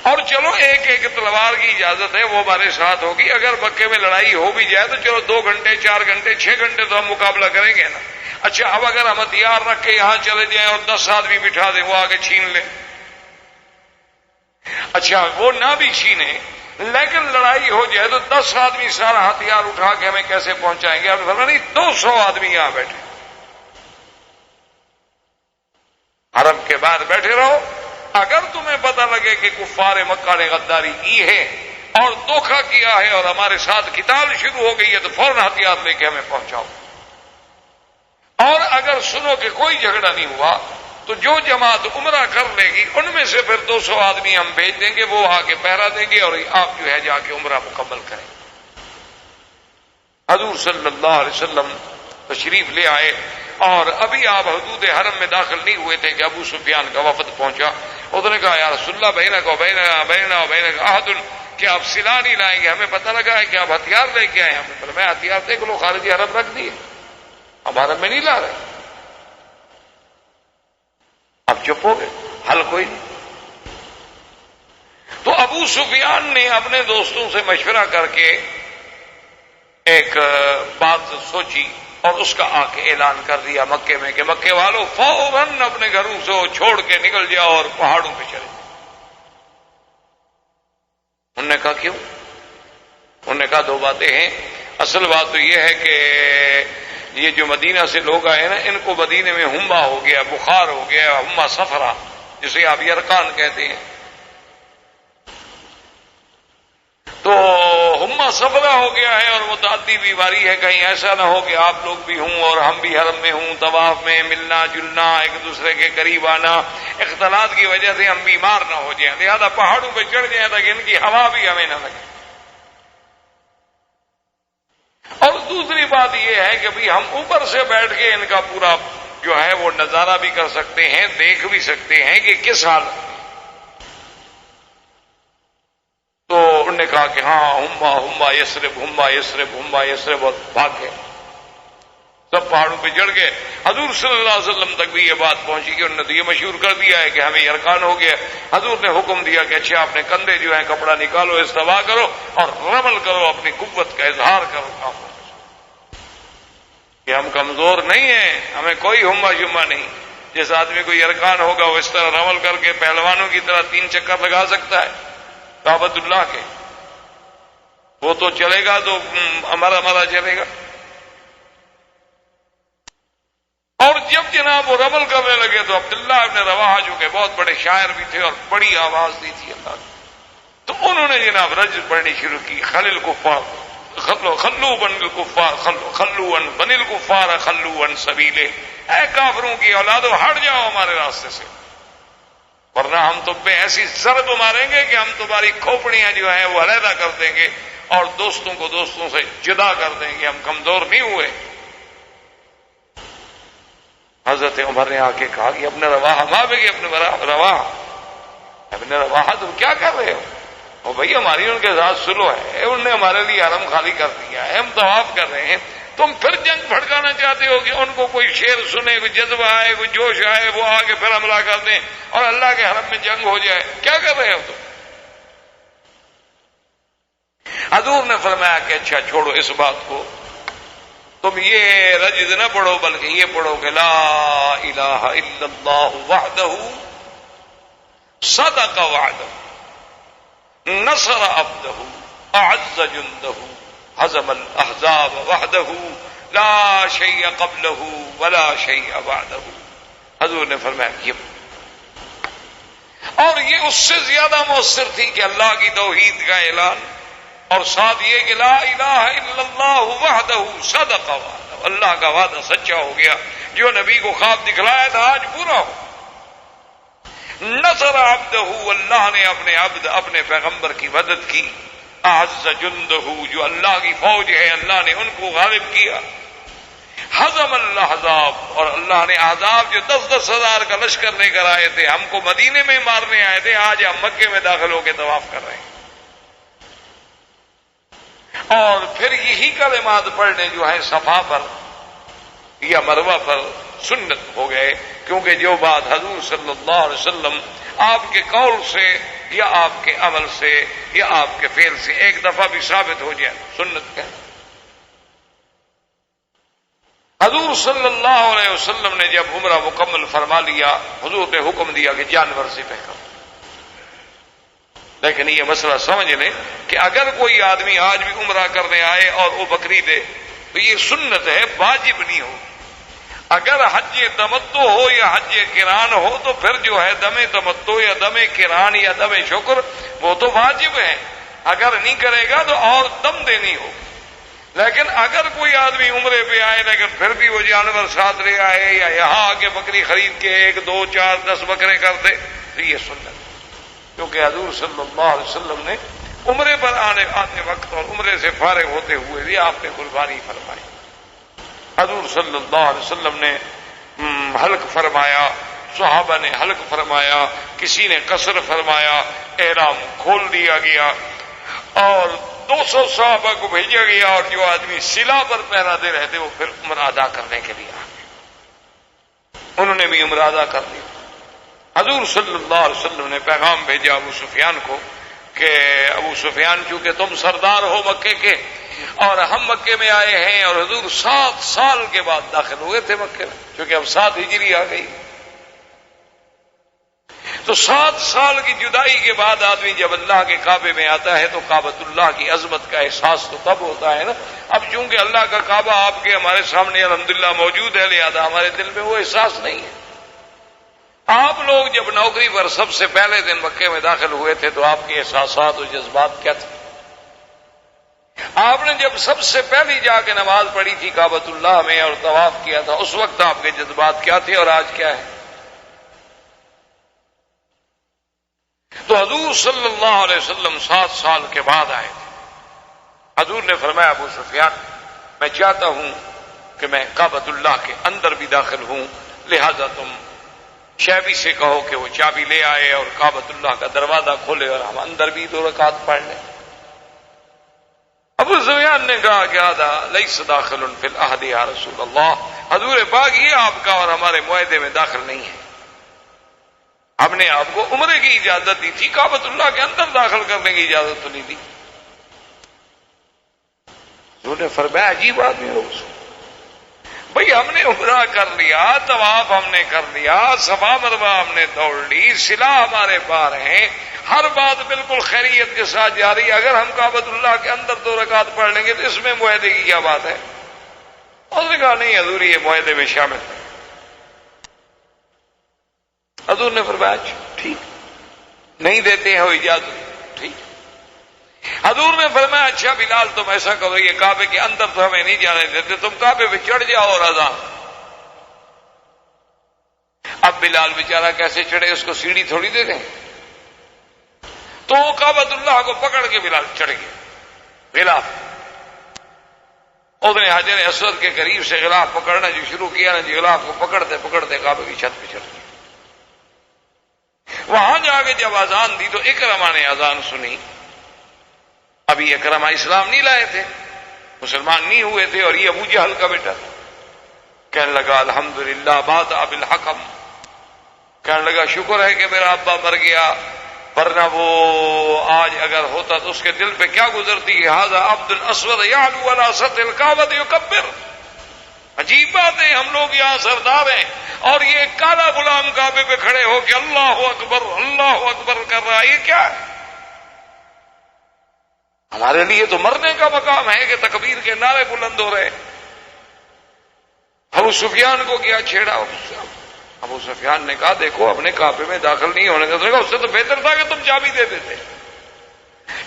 اور چلو ایک ایک تلوار کی اجازت ہے، وہ ہمارے ساتھ ہوگی، اگر مکے میں لڑائی ہو بھی جائے تو چلو 2 گھنٹے 4 گھنٹے 6 گھنٹے تو ہم مقابلہ کریں گے نا۔ اچھا اب اگر ہم ہتھیار رکھ کے یہاں چلے جائیں اور 10 آدمی بٹھا دیں وہ آگے چھین لیں، اچھا وہ نہ بھی چھینے لیکن لڑائی ہو جائے تو 10 آدمی سارا ہتھیار اٹھا کے ہمیں کیسے پہنچائیں گے؟ اب نہیں 200 آدمی یہاں بیٹھے، حرم کے بعد بیٹھے رہو، اگر تمہیں پتہ لگے کہ کفار مکہ نے غداری کی ہے اور دھوکہ کیا ہے اور ہمارے ساتھ قتال شروع ہو گئی ہے تو فوراً ہتھیار لے کے ہمیں پہنچاؤ، اور اگر سنو کہ کوئی جھگڑا نہیں ہوا تو جو جماعت عمرہ کر لے گی ان میں سے پھر 200 آدمی ہم بھیج دیں گے، وہ آ کے پہرا دیں گے اور آپ جو ہے جا کے عمرہ مکمل کریں۔ حضور صلی اللہ علیہ وسلم تشریف لے آئے اور ابھی آپ حدود حرم میں داخل نہیں ہوئے تھے کہ ابو سفیان کا وفد پہنچا۔ اس نے کہا یا رسول اللہ بینا عہد، کہ آپ سلا نہیں لائیں گے؟ ہمیں پتہ لگا ہے کہ آپ ہتھیار لے کے آئے ہیں۔ ہمیں فرمایا ہتھیار دیکھ لو خارجی حرم رکھ دیے، اب حرم میں نہیں لا رہے، اب چپ ہو گئے، حل کوئی نہیں۔ تو ابو سفیان نے اپنے دوستوں سے مشورہ کر کے ایک بات سوچی اور اس کا آ کے اعلان کر دیا مکے میں کہ مکے والوں فوراً اپنے گھروں سے چھوڑ کے نکل جاؤ اور پہاڑوں پہ چلے۔ انہوں نے کہا کیوں؟ انہوں نے کہا 2 باتیں ہیں، اصل بات تو یہ ہے کہ یہ جو مدینہ سے لوگ آئے نا ان کو مدینے میں ہما ہو گیا، بخار ہو گیا، ہما صفرا جسے آپ یرقان کہتے ہیں، تو ہما صفرا ہو گیا ہے اور متعدی بیماری ہے، کہیں ایسا نہ ہو کہ آپ لوگ بھی ہوں اور ہم بھی حرم میں ہوں، طواف میں ملنا جلنا، ایک دوسرے کے قریب آنا، اختلاط کی وجہ سے ہم بیمار نہ ہو جائیں، لہذا پہاڑوں پہ چڑھ جائیں تاکہ ان کی ہوا بھی ہمیں نہ لگے۔ اور دوسری بات یہ ہے کہ بھی ہم اوپر سے بیٹھ کے ان کا پورا جو ہے وہ نظارہ بھی کر سکتے ہیں، دیکھ بھی سکتے ہیں کہ کس حال میں۔ تو انہوں نے کہا کہ ہاں ہما یسرب اور بھاگ گئے، سب پہاڑوں پہ چڑھ گئے۔ حضور صلی اللہ علیہ وسلم تک بھی یہ بات پہنچی کہ انہوں نے تو یہ مشہور کر دیا ہے کہ ہمیں یرقان ہو گیا۔ حضور نے حکم دیا کہ اچھا اپنے کندھے جو ہیں کپڑا نکالو، استوا کرو اور رمل کرو، اپنی قوت کا اظہار کرو کام کہ ہم کمزور نہیں ہیں، ہمیں کوئی ہما شما نہیں۔ جس آدمی کو یرقان ہوگا وہ اس طرح رمل کر کے پہلوانوں کی طرح 3 چکر لگا سکتا ہے کعبۃ اللہ کے، وہ تو چلے گا تو ہمارا چلے گا۔ اور جب جناب وہ رمل کرنے لگے تو عبداللہ ابن رواحہ جو کہ بہت بڑے شاعر بھی تھے اور بڑی آواز دی تھی اللہ نے، تو انہوں نے جناب رج پڑھنی شروع کی، خلل کفار خلو بن الکفار خلو ان بن الکفار خلو ان سبیلے، اے کافروں کی اولادو ہٹ جاؤ ہمارے راستے سے، ورنہ ہم تم پہ ایسی ضرب ماریں گے کہ ہم تمہاری کھوپڑیاں جو ہیں وہ علیحدہ کر دیں گے اور دوستوں کو دوستوں سے جدا کر دیں گے، ہم کمزور نہیں ہوئے۔ حضرت عمر نے آ کے کہا کہ اپنے رواحہ ماں بے ابن رواحہ تم کیا کر رہے ہو؟ وہ بھائی ہماری ان کے ساتھ سلو ہے، انہوں نے ہمارے لیے حرم خالی کر دیا ہے، ہم طواف کر رہے ہیں، تم پھر جنگ بھڑکانا چاہتے ہو کہ ان کو کوئی شعر سنے، کوئی جذبہ آئے، کوئی جوش آئے، وہ آگے پھر حملہ کر دیں اور اللہ کے حرم میں جنگ ہو جائے، کیا کر رہے ہو تم؟ حضور نے فرمایا کہ اچھا چھوڑو اس بات کو، تم یہ رجز نہ پڑھو بلکہ یہ پڑھو کہ لا الہ الا اللہ وحدہ صدق وعدہ نصر عبدہ اعز جندہ ہزم الاحزاب وحدہ لا شیء قبلہ ولا شیء بعدہ۔ حضور نے فرمایا یہ، اور یہ اس سے زیادہ مؤثر تھی کہ اللہ کی توحید کا اعلان، اور ساتھ یہ کہ لا الہ الا اللہ وحدہ صدق وعدہ، اللہ کا وعدہ سچا ہو گیا، جو نبی کو خواب دکھلایا تھا آج پورا ہو۔ نصر عبدہ، اللہ نے اپنے عبد اپنے پیغمبر کی مدد کی، اعز جندہ، جو اللہ کی فوج ہے اللہ نے ان کو غالب کیا، ہزم الاحزاب، اور اللہ نے احزاب جو 10-10 ہزار کا لشکر لے کر آئے تھے، ہم کو مدینے میں مارنے آئے تھے، آج ہم مکے میں داخل ہو کے طواف کر رہے ہیں۔ اور پھر یہی کلمات پڑھنے جو ہیں صفا پر یا مروہ پر سنت ہو گئے، کیونکہ جو بات حضور صلی اللہ علیہ وسلم آپ کے قول سے یا آپ کے عمل سے یا آپ کے فعل سے ایک دفعہ بھی ثابت ہو جائے سنت کا۔ حضور صلی اللہ علیہ وسلم نے جب عمرہ مکمل فرما لیا، حضور نے حکم دیا کہ جانور سے پہکو، لیکن یہ مسئلہ سمجھ لیں کہ اگر کوئی آدمی آج بھی عمرہ کرنے آئے اور وہ بکری دے تو یہ سنت ہے، واجب نہیں ہو۔ اگر حج تمتع ہو یا حج قران ہو تو پھر جو ہے دم تمتع یا دم قران یا دم شکر وہ تو واجب ہے، اگر نہیں کرے گا تو اور دم دینی ہو۔ لیکن اگر کوئی آدمی عمرے پہ آئے لیکن پھر بھی وہ جانور ساتھ لے آئے یا یہاں آ کے بکری خرید کے 1 2 4 10 بکرے کر دے تو یہ سنت، کیونکہ حضور صلی اللہ علیہ وسلم نے عمرے پر آنے وقت اور عمرے سے فارغ ہوتے ہوئے بھی آپ نے قربانی فرمائی۔ حضور صلی اللہ علیہ وسلم نے حلق فرمایا، صحابہ نے حلق فرمایا، کسی نے قصر فرمایا، احرام کھول دیا گیا اور 200 صحابہ کو بھیجا گیا، اور جو آدمی سلا پر پہراتے رہتے وہ پھر عمرہ ادا کرنے کے لیے آ گئے، انہوں نے بھی عمرہ ادا کر لیا۔ حضور صلی اللہ علیہ وسلم نے پیغام بھیجا ابو سفیان کو کہ ابو سفیان چونکہ تم سردار ہو مکے کے اور ہم مکے میں آئے ہیں، اور حضور 7 سال کے بعد داخل ہوئے تھے مکے میں، کیونکہ اب 7 ہجری آ گئی، تو 7 سال کی جدائی کے بعد آدمی جب اللہ کے کعبے میں آتا ہے تو کعبۃ اللہ کی عظمت کا احساس تو تب ہوتا ہے نا۔ اب چونکہ اللہ کا کعبہ آپ کے ہمارے سامنے الحمدللہ موجود ہے، لہذا ہمارے دل میں وہ احساس نہیں ہے۔ آپ لوگ جب نوکری پر سب سے پہلے دن مکے میں داخل ہوئے تھے تو آپ کے احساسات اور جذبات کیا تھے؟ آپ نے جب سب سے پہلی جا کے نماز پڑھی تھی کعبۃ اللہ میں اور طواف کیا تھا، اس وقت آپ کے جذبات کیا تھے اور آج کیا ہے؟ تو حضور صلی اللہ علیہ وسلم 7 سال کے بعد آئے تھے۔ حضور نے فرمایا ابو سفیان میں چاہتا ہوں کہ میں کعبۃ اللہ کے اندر بھی داخل ہوں، لہذا تم شیبی سے کہو کہ وہ چابی لے آئے اور کعبۃ اللہ کا دروازہ کھولے اور ہم اندر بھی 2 رکعت پڑھ لیں۔ ابو سفیان نے کہا کہ هذا ليس داخل في العهد یا رسول اللہ، حضور پاک یہ آپ کا اور ہمارے معاہدے میں داخل نہیں ہے، ہم نے آپ کو عمرے کی اجازت دی تھی، کعبۃ اللہ کے اندر داخل کرنے کی اجازت تو نہیں دی۔ حضور نے فرمایا عجیب آدمی ہو، بھئی ہم نے عمرہ کر لیا، طواف ہم نے کر لیا، صفا مروہ ہم نے دوڑ لی، صلہ ہمارے پار ہیں، ہر بات بالکل خیریت کے ساتھ جاری، اگر ہم کعبۃ اللہ کے اندر 2 رکعت پڑھ لیں گے تو اس میں معاہدے کی کیا بات ہے؟ اس نے کہا نہیں حضور یہ معاہدے میں شامل ہے۔ حضور نے فرمایا ٹھیک، نہیں دیتے ہو اجازت، ٹھیک۔ حضور نے فرمایا اچھا بلال تم ایسا کرو، یہ کعبے کے اندر تو ہمیں نہیں جانے دیتے، تم کعبے پہ چڑھ جاؤ اور اذان۔ اب بلال بیچارہ کیسے چڑھے، اس کو سیڑھی تھوڑی دے دیں، تو وہ کعبۃ اللہ کو پکڑ کے بلال چڑھ گیا، غلاف، اس نے حجر اسود کے قریب سے غلاف پکڑنا جو شروع کیا نا جی، غلاف کو پکڑتے پکڑتے کعبے کی چھت پہ چڑھ گیا۔ وہاں جا کے جب اذان دی تو اکرمہ نے اذان سنی، ابھی اکرمہ اسلام نہیں لائے تھے، مسلمان نہیں ہوئے تھے، اور یہ ابو جہل کا بیٹا تھا، کہنے لگا الحمدللہ بات اب الحکم، کہنے لگا شکر ہے کہ میرا ابا مر گیا، ورنہ وہ آج اگر ہوتا تو اس کے دل پہ کیا گزرتی کہ ھذا عبد الاسود یعلو علی سطح الکعبۃ یکبر۔ عجیب بات ہے، ہم لوگ یہاں سردار ہیں اور یہ کالا غلام کعبے پہ کھڑے ہو کے اللہ اکبر کر رہا ہے، یہ کیا ہے؟ ہمارے لیے تو مرنے کا مقام ہے کہ تکبیر کے نعرے بلند ہو رہے۔ ابو سفیان کو کیا چھیڑا؟ ابو سفیان نے کہا دیکھو اپنے کعبے میں داخل نہیں ہونے کا، اس سے تو بہتر تھا کہ تم چابی دے دیتے،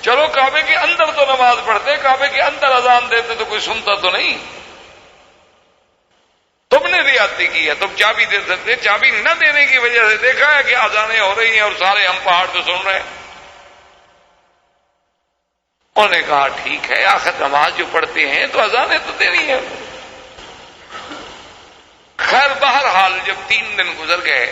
چلو کعبے کے اندر تو نماز پڑھتے، کعبے کے اندر اذان دیتے تو کوئی سنتا تو نہیں. تم نے زیادتی کی ہے، تم چابی دے سکتے. چابی نہ دینے کی وجہ سے دیکھا ہے کہ اذانیں ہو رہی ہیں اور سارے ہم پہاڑ پہ سن رہے ہیں. انہوں نے کہا ٹھیک ہے، آخر نماز جو پڑھتے ہیں تو اذانیں تو دینی ہے. خیر بہرحال جب 3 دن گزر گئے،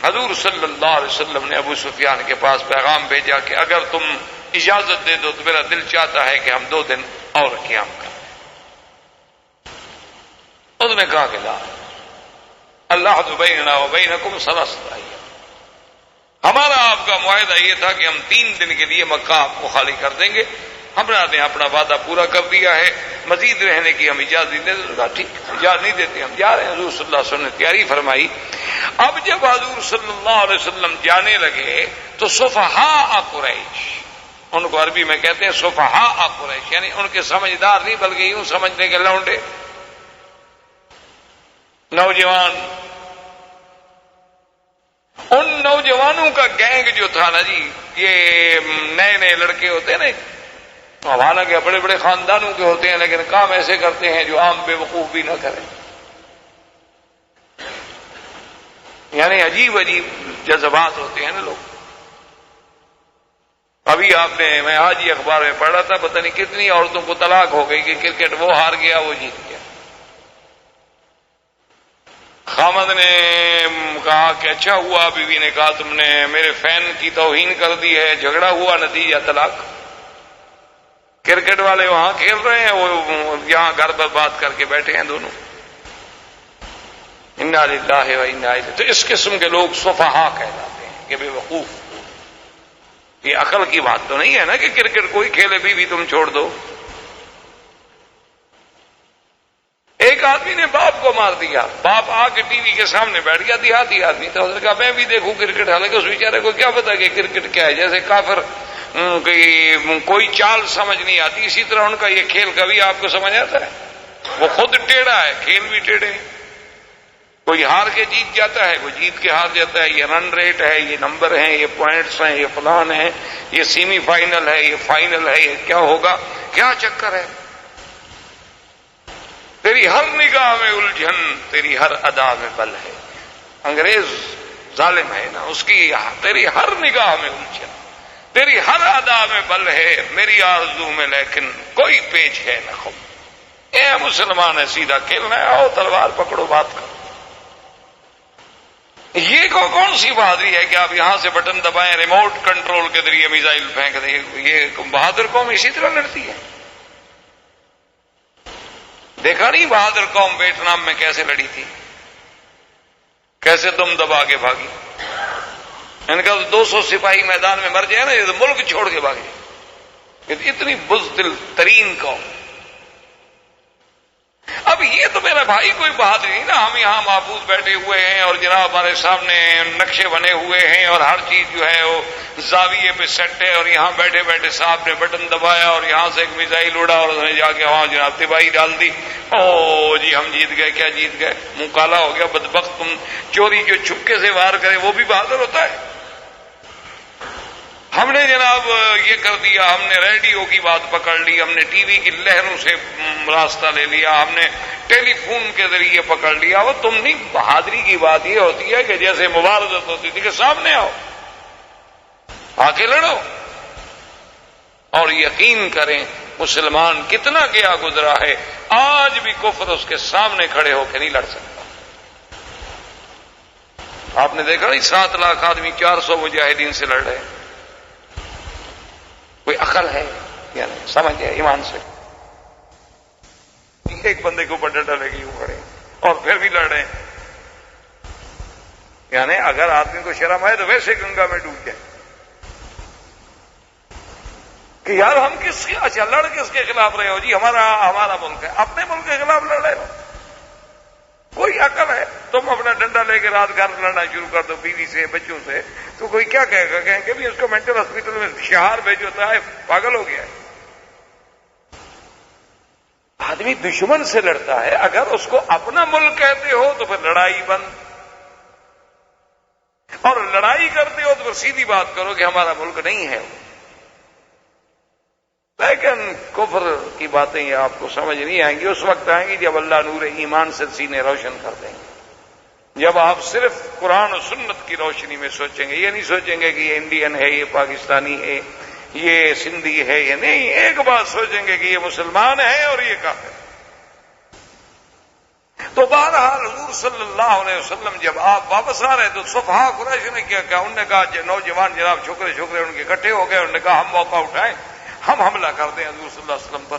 حضور صلی اللہ علیہ وسلم نے ابو سفیان کے پاس پیغام بھیجا کہ اگر تم اجازت دے دو تو میرا دل چاہتا ہے کہ ہم 2 دن اور قیام کریں. اس نے کہا کہ لا، اللہ بیننا و بینکم 3 ایام، ہمارا آپ کا معاہدہ یہ تھا کہ ہم 3 دن کے لیے مکہ آپ کو خالی کر دیں گے. ہمارا نے اپنا وعدہ پورا کر دیا ہے، مزید رہنے کی ہم اجازت نہیں دیتے. ٹھیک، اجازت نہیں دیتے، ہم جا رہے ہیں. حضور صلی اللہ علیہ وسلم نے تیاری فرمائی. اب جب حضور صلی اللہ علیہ وسلم جانے لگے تو صفحاء قریش، ان کو عربی میں کہتے ہیں صفحاء قریش، یعنی ان کے سمجھدار نہیں بلکہ یوں سمجھنے کے لونڈے، نوجوان، ان نوجوانوں کا گینگ جو تھا نا جی، یہ نئے نئے لڑکے ہوتے ہیں نا، حالانکہ بڑے بڑے خاندانوں کے ہوتے ہیں لیکن کام ایسے کرتے ہیں جو عام بے وقوف بھی نہ کریں. یعنی عجیب عجیب جذبات ہوتے ہیں نا لوگ. ابھی آپ نے، میں آج ہی اخبار میں پڑھا تھا، پتہ نہیں کتنی عورتوں کو طلاق ہو گئی کہ کرکٹ وہ ہار گیا وہ جیت گیا. خامد نے کہا کہ اچھا ہوا، بیوی نے کہا تم نے میرے فین کی توہین کر دی ہے، جھگڑا ہوا، نتیجہ طلاق. کرکٹ والے وہاں کھیل رہے ہیں، وہ یہاں گھر پر بات کر کے بیٹھے ہیں دونوں. انا للہ و انا الیہ. تو اس قسم کے لوگ صفحاء کہلاتے ہیں کہ بے وقوف. یہ عقل کی بات تو نہیں ہے نا کہ کرکٹ کوئی کھیلے بھی تم چھوڑ دو. ایک آدمی نے باپ کو مار دیا، باپ آ کے ٹی وی کے سامنے بیٹھ گیا، دیہاتی آدمی تھا. اس نے کہا میں بھی دیکھوں کرکٹ. حالانکہ اس بیچارے کو کیا پتا کہ کرکٹ کیا ہے، جیسے کافر کوئی چال سمجھ نہیں آتی، اسی طرح ان کا یہ کھیل کبھی آپ کو سمجھ آتا ہے. وہ خود ٹیڑھا ہے، کھیل بھی ٹیڑھے ہیں. کوئی ہار کے جیت جاتا ہے، کوئی جیت کے ہار جاتا ہے. یہ رن ریٹ ہے، یہ نمبر ہیں، یہ پوائنٹس ہیں، یہ فلان ہیں، یہ سیمی فائنل ہے، یہ فائنل ہے، یہ کیا ہوگا، کیا چکر ہے. تیری ہر نگاہ میں الجھن، تیری ہر ادا میں بل ہے. انگریز ظالم ہے نا، اس کی تیری ہر نگاہ میں الجھن، تیری ہر ادا میں بل ہے. میری آرزو میں لیکن کوئی پیچ ہے نہ خو. اے مسلمان ہے، سیدھا کھیلنا ہے، آؤ تلوار پکڑو، بات کرو. یہ کون سی بہادری ہے کہ آپ یہاں سے بٹن دبائیں، ریموٹ کنٹرول کے ذریعے میزائل پھینک دیں. یہ بہادر قوم اسی طرح لڑتی ہے. دیکھا نہیں بہادر قوم ویتنام میں کیسے لڑی تھی، کیسے دم دبا کے بھاگی. ان کا 200 سپاہی میدان میں مر جائے نا، یہ تو ملک چھوڑ کے بھاگے. اتنی بزدل ترین قوم. اب یہ تو میرا بھائی کوئی بہادری نہیں نا. ہم یہاں محفوظ بیٹھے ہوئے ہیں اور جناب ہمارے سامنے نقشے بنے ہوئے ہیں اور ہر چیز جو ہے وہ زاویے پہ سیٹ ہے، اور یہاں بیٹھے بیٹھے صاحب نے بٹن دبایا اور یہاں سے ایک میزائل اڑا اور اس نے جا کے وہاں جناب تباہی ڈال دی. او جی ہم جیت گئے. کیا جیت گئے؟ منہ کالا ہو گیا بدبخت. تم چوری جو چھپکے سے وار کرے وہ بھی بہادر ہوتا ہے. ہم نے جناب یہ کر دیا، ہم نے ریڈیو کی بات پکڑ لی، ہم نے ٹی وی کی لہروں سے راستہ لے لیا، ہم نے ٹیلی فون کے ذریعے پکڑ لیا. وہ تم نہیں، بہادری کی بات یہ ہوتی ہے کہ جیسے مبارزت ہوتی تھی کہ سامنے آؤ، آ کے لڑو. اور یقین کریں مسلمان کتنا گیا گزرا ہے، آج بھی کفر اس کے سامنے کھڑے ہو کے نہیں لڑ سکتا. آپ نے دیکھا نہیں 7 لاکھ آدمی 400 مجاہدین سے لڑ رہے ہیں. کوئی عقل ہے یا نہیں؟ سمجھ ہے ایمان سے. ایک بندے کے اوپر ڈنڈا لے کے یوں کھڑے اور پھر بھی لڑ رہے ہیں. یعنی اگر آدمی کو شرم آئے تو ویسے گنگا میں ڈوب جائے کہ یار ہم کس کے، اچھا لڑ کس کے خلاف رہے ہو جی؟ ہمارا ملک ہے، اپنے ملک کے خلاف لڑ رہے ہو. کوئی عقل ہے؟ تم اپنا ڈنڈا لے کے رات گھر لڑنا شروع کر دو بیوی سے، بچوں سے، تو کوئی کیا کہے گا؟ کہیں کہ بھی اس کو مینٹل ہاسپٹل میں شہار بھیجوتا ہے، پاگل ہو گیا ہے. آدمی دشمن سے لڑتا ہے، اگر اس کو اپنا ملک کہتے ہو تو پھر لڑائی بند، اور لڑائی کرتے ہو تو پھر سیدھی بات کرو کہ ہمارا ملک نہیں ہے. لیکن کفر کی باتیں یہ آپ کو سمجھ نہیں آئیں گی، اس وقت آئیں گی جب اللہ نور ایمان سے سینے روشن کر دیں گے، جب آپ صرف قرآن و سنت کی روشنی میں سوچیں گے، یہ نہیں سوچیں گے کہ یہ انڈین ہے، یہ پاکستانی ہے، یہ سندھی ہے، یہ نہیں، ایک بات سوچیں گے کہ یہ مسلمان ہے اور یہ کافر ہے۔ تو بہرحال حضور صلی اللہ علیہ وسلم جب آپ واپس آ رہے تو صفحہ قریش نے کیا کہا، انہوں نے کہا نوجوان جناب چھوکرے ان کے اکٹھے ہو گئے، انہوں نے کہا ہم موقع اٹھائیں، ہم حملہ کر دیں حضور صلی اللہ علیہ وسلم پر۔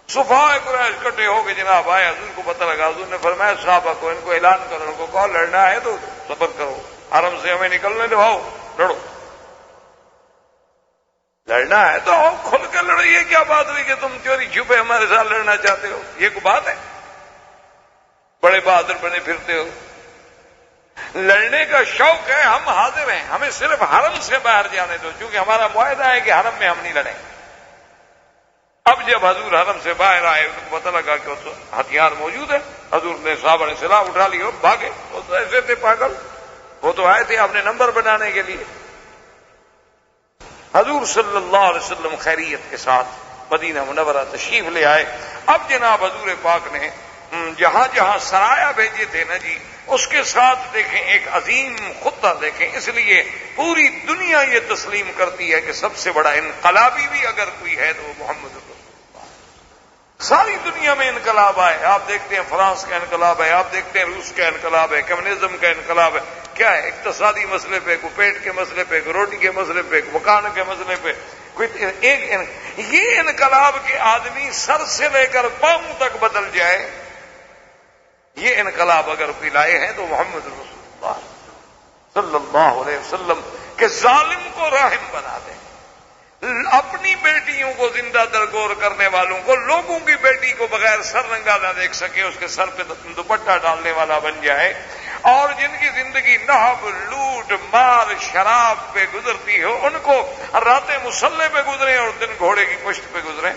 صفحہ قریش اکٹھے ہو کے جناب آئے، حضور کو پتہ لگا، حضور نے فرمایا صحابہ کو ان کو اعلان کرو، ان کو کہو لڑنا ہے تو صبر کرو، حرم سے ہمیں نکلنے دو، لڑو، لڑنا ہے تو آؤ کھل کر لڑو، یہ کیا بات ہوئی کہ تم چوری چھپے ہمارے ساتھ لڑنا چاہتے ہو؟ یہ کوئی بات ہے؟ بڑے بہادر بنے پھرتے ہو، لڑنے کا شوق ہے، ہم حاضر ہیں، ہمیں صرف حرم سے باہر جانے دو، کیونکہ ہمارا معاہدہ ہے کہ حرم میں ہم نہیں لڑیں۔ اب جب حضور حرم سے باہر آئے ان کو پتہ لگا کہ ہتھیار موجود ہے، حضور نے صحابہ نے سلاح اٹھا لی اور بھاگے، وہ تو ایسے تھے پاگل، وہ تو آئے تھے اپنے نمبر بنانے کے لیے۔ حضور صلی اللہ علیہ وسلم خیریت کے ساتھ مدینہ منورہ تشریف لے آئے۔ اب جناب حضور پاک نے جہاں جہاں سرایا بھیجے تھے نا جی، اس کے ساتھ دیکھیں ایک عظیم خطہ دیکھیں، اس لیے پوری دنیا یہ تسلیم کرتی ہے کہ سب سے بڑا انقلابی بھی اگر کوئی ہے تو وہ محمد رسول اللہ۔ ساری دنیا میں انقلاب آئے، آپ دیکھتے ہیں فرانس کا انقلاب ہے، آپ دیکھتے ہیں روس کا انقلاب ہے، کمیونزم کا انقلاب ہے، کیا ہے؟ اقتصادی مسئلے پہ، کوئی پیٹ کے مسئلے پہ، کوئی روٹی کے مسئلے پہ، کوئی مکان کے مسئلے پہ، کوئی یہ انقلاب کے آدمی سر سے لے کر پاؤں تک بدل جائے، یہ انقلاب اگر کوئی لائے ہیں تو محمد رسول اللہ صلی اللہ علیہ وسلم کے ظالم کو راحم بنا دیں، اپنی بیٹیوں کو زندہ درگور کرنے والوں کو، لوگوں کی بیٹی کو بغیر سر رنگا نہ دیکھ سکے، اس کے سر پہ دوپٹہ ڈالنے والا بن جائے، اور جن کی زندگی نہب، لوٹ، مار، شراب پہ گزرتی ہو، ان کو راتیں مسلح پہ گزریں اور دن گھوڑے کی پشت پہ گزریں۔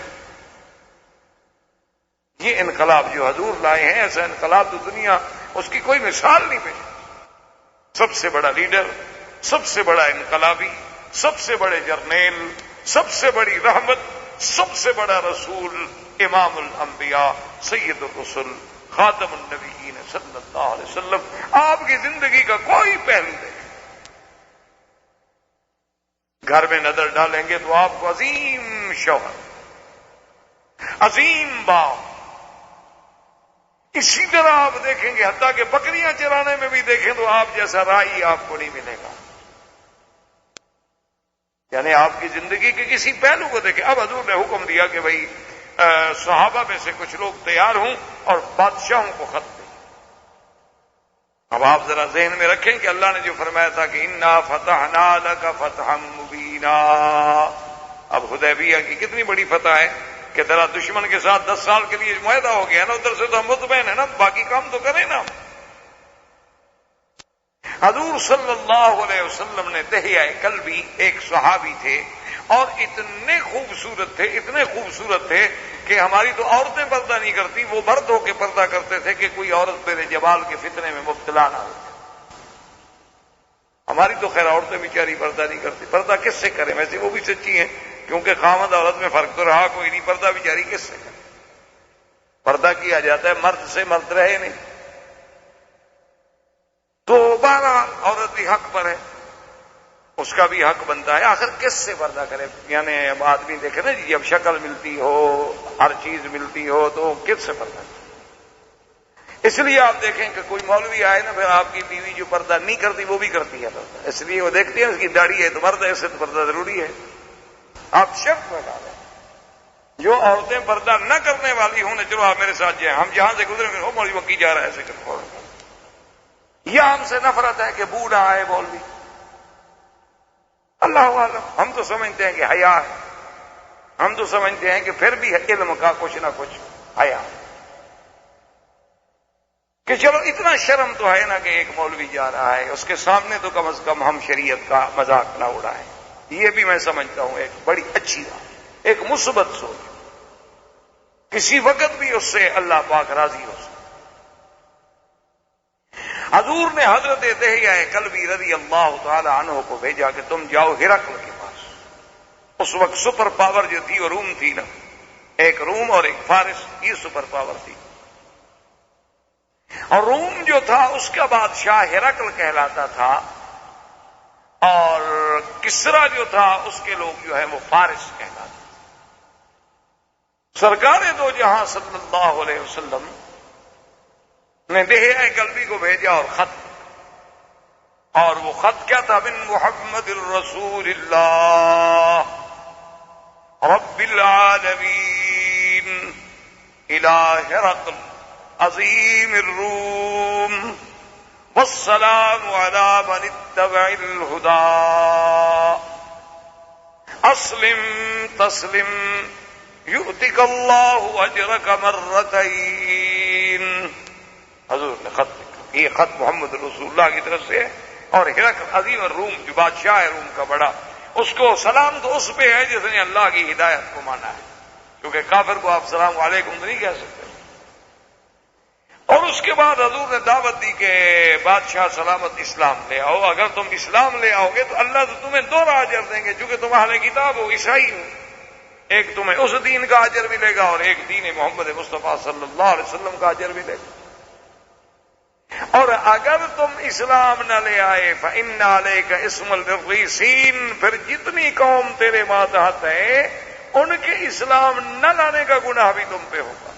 یہ انقلاب جو حضور لائے ہیں، ایسا انقلاب تو دنیا اس کی کوئی مثال نہیں پیش۔ سب سے بڑا لیڈر، سب سے بڑا انقلابی، سب سے بڑے جرنیل، سب سے بڑی رحمت، سب سے بڑا رسول، امام الانبیاء، سید الرسل، خاتم النبیین صلی اللہ علیہ وسلم۔ آپ کی زندگی کا کوئی پہلو نہیں، گھر میں نظر ڈالیں گے تو آپ کو عظیم شوہر، عظیم باپ، اسی طرح آپ دیکھیں گے حتیٰ کہ بکریاں چرانے میں بھی دیکھیں تو آپ جیسا رائی آپ کو نہیں ملے گا، یعنی آپ کی زندگی کے کسی پہلو کو دیکھیں۔ اب حضور نے حکم دیا کہ بھائی صحابہ میں سے کچھ لوگ تیار ہوں اور بادشاہوں کو خط دیں۔ اب آپ ذرا ذہن میں رکھیں کہ اللہ نے جو فرمایا تھا کہ انا فتحنا لک فتحا مبینا، اب حدیبیہ کی کتنی بڑی فتح ہے کہ ذرا دشمن کے ساتھ 10 سال کے لیے معاہدہ ہو گیا نا، ادھر سے تو ہم مطمئن ہیں نا، باقی کام تو کریں نا۔ حضور صلی اللہ علیہ وسلم نے دہیہ کلبی، ایک صحابی تھے اور اتنے خوبصورت تھے، اتنے خوبصورت تھے کہ ہماری تو عورتیں پردہ نہیں کرتی، وہ مرد ہو کے پردہ کرتے تھے کہ کوئی عورت میرے جمال کے فتنے میں مبتلا نہ ہو۔ ہماری تو خیر عورتیں بیچاری پردہ نہیں کرتی، پردہ کس سے کریں؟ ویسے وہ بھی سچی ہیں، کیونکہ خامد عورت میں فرق تو رہا کوئی نہیں، پردہ بیچاری کس سے کرے؟ پردہ کیا جاتا ہے مرد سے، مرد رہے نہیں۔ تو 12 عورت بھی حق پر ہے، اس کا بھی حق بنتا ہے، آخر کس سے پردہ کرے؟ یعنی اب آدمی دیکھے نا جی، جب شکل ملتی ہو، ہر چیز ملتی ہو تو کس سے پردہ کرے؟ اس لیے آپ دیکھیں کہ کوئی مولوی آئے نا، پھر آپ کی بیوی جو پردہ نہیں کرتی وہ بھی کرتی ہے پردہ، اس لیے وہ دیکھتی ہیں اس کی داڑھی ہے تو مرد ہے، اس سے تو پردہ ضروری ہے۔ آپ شرط لگا لیں، جو عورتیں پردہ نہ کرنے والی ہوں نا، چلو آپ میرے ساتھ جائیں، ہم جہاں سے گزریں گے وہ مولوی وکی جا رہا ہے ایسے کرو، یا ہم سے نفرت ہے کہ بوڑھا آئے مولوی، اللہ عالم، ہم تو سمجھتے ہیں کہ حیا ہے، ہم تو سمجھتے ہیں کہ پھر بھی علم کا کچھ نہ کچھ حیا، کہ چلو اتنا شرم تو ہے نا کہ ایک مولوی جا رہا ہے، اس کے سامنے تو کم از کم ہم شریعت کا مذاق نہ اڑائیں۔ یہ بھی میں سمجھتا ہوں ایک بڑی اچھی بات، ایک مثبت سوچ، کسی وقت بھی اس سے اللہ پاک راضی ہو سکتا۔ حضور نے حضرت دہیہ کلبی رضی اللہ تعالی عنہ کو بھیجا کہ تم جاؤ ہرقل کے پاس، اس وقت سپر پاور جو تھی وہ روم تھی نا، ایک روم اور ایک فارس، یہ سپر پاور تھی. اور روم جو تھا اس کا بادشاہ ہرقل کہلاتا تھا، اور کسرا جو تھا اس کے لوگ جو ہے وہ فارس کہلاتے. سرکار دو جہاں صلی اللہ علیہ وسلم نے دہیہ قلبی کو بھیجا اور خط، اور وہ خط کیا تھا؟ من محمد الرسول اللہ رب العالمین الى ہرقل عظیم الروم والسلام علی من اتبع الہدی اسلم تسلم یؤتک اللہ اجرک مرتین. حضور نے خط لکھا، یہ خط محمد رسول اللہ کی طرف سے ہے، اور ہرقل عظیم الروم جو بادشاہ ہے روم کا بڑا، اس کو سلام تو اس پہ ہے جس نے اللہ کی ہدایت کو مانا ہے، کیونکہ کافر کو آپ سلام علیکم تو نہیں کہہ سکتے. اور اس کے بعد حضور نے دعوت دی کہ بادشاہ سلامت اسلام لے آؤ، اگر تم اسلام لے آؤ گے تو اللہ تو تمہیں 2 اجر دیں گے، چونکہ تم اہل کتاب ہو، عیسائی ہو. ایک تمہیں اس دین کا اجر ملے گا اور ایک دین محمد مصطفیٰ صلی اللہ علیہ وسلم کا اجر ملے گا. اور اگر تم اسلام نہ لے آئے فإن علیک اسم الرجسین، پھر جتنی قوم تیرے ماتحت ہے ان کے اسلام نہ لانے کا گناہ بھی تم پہ ہوگا.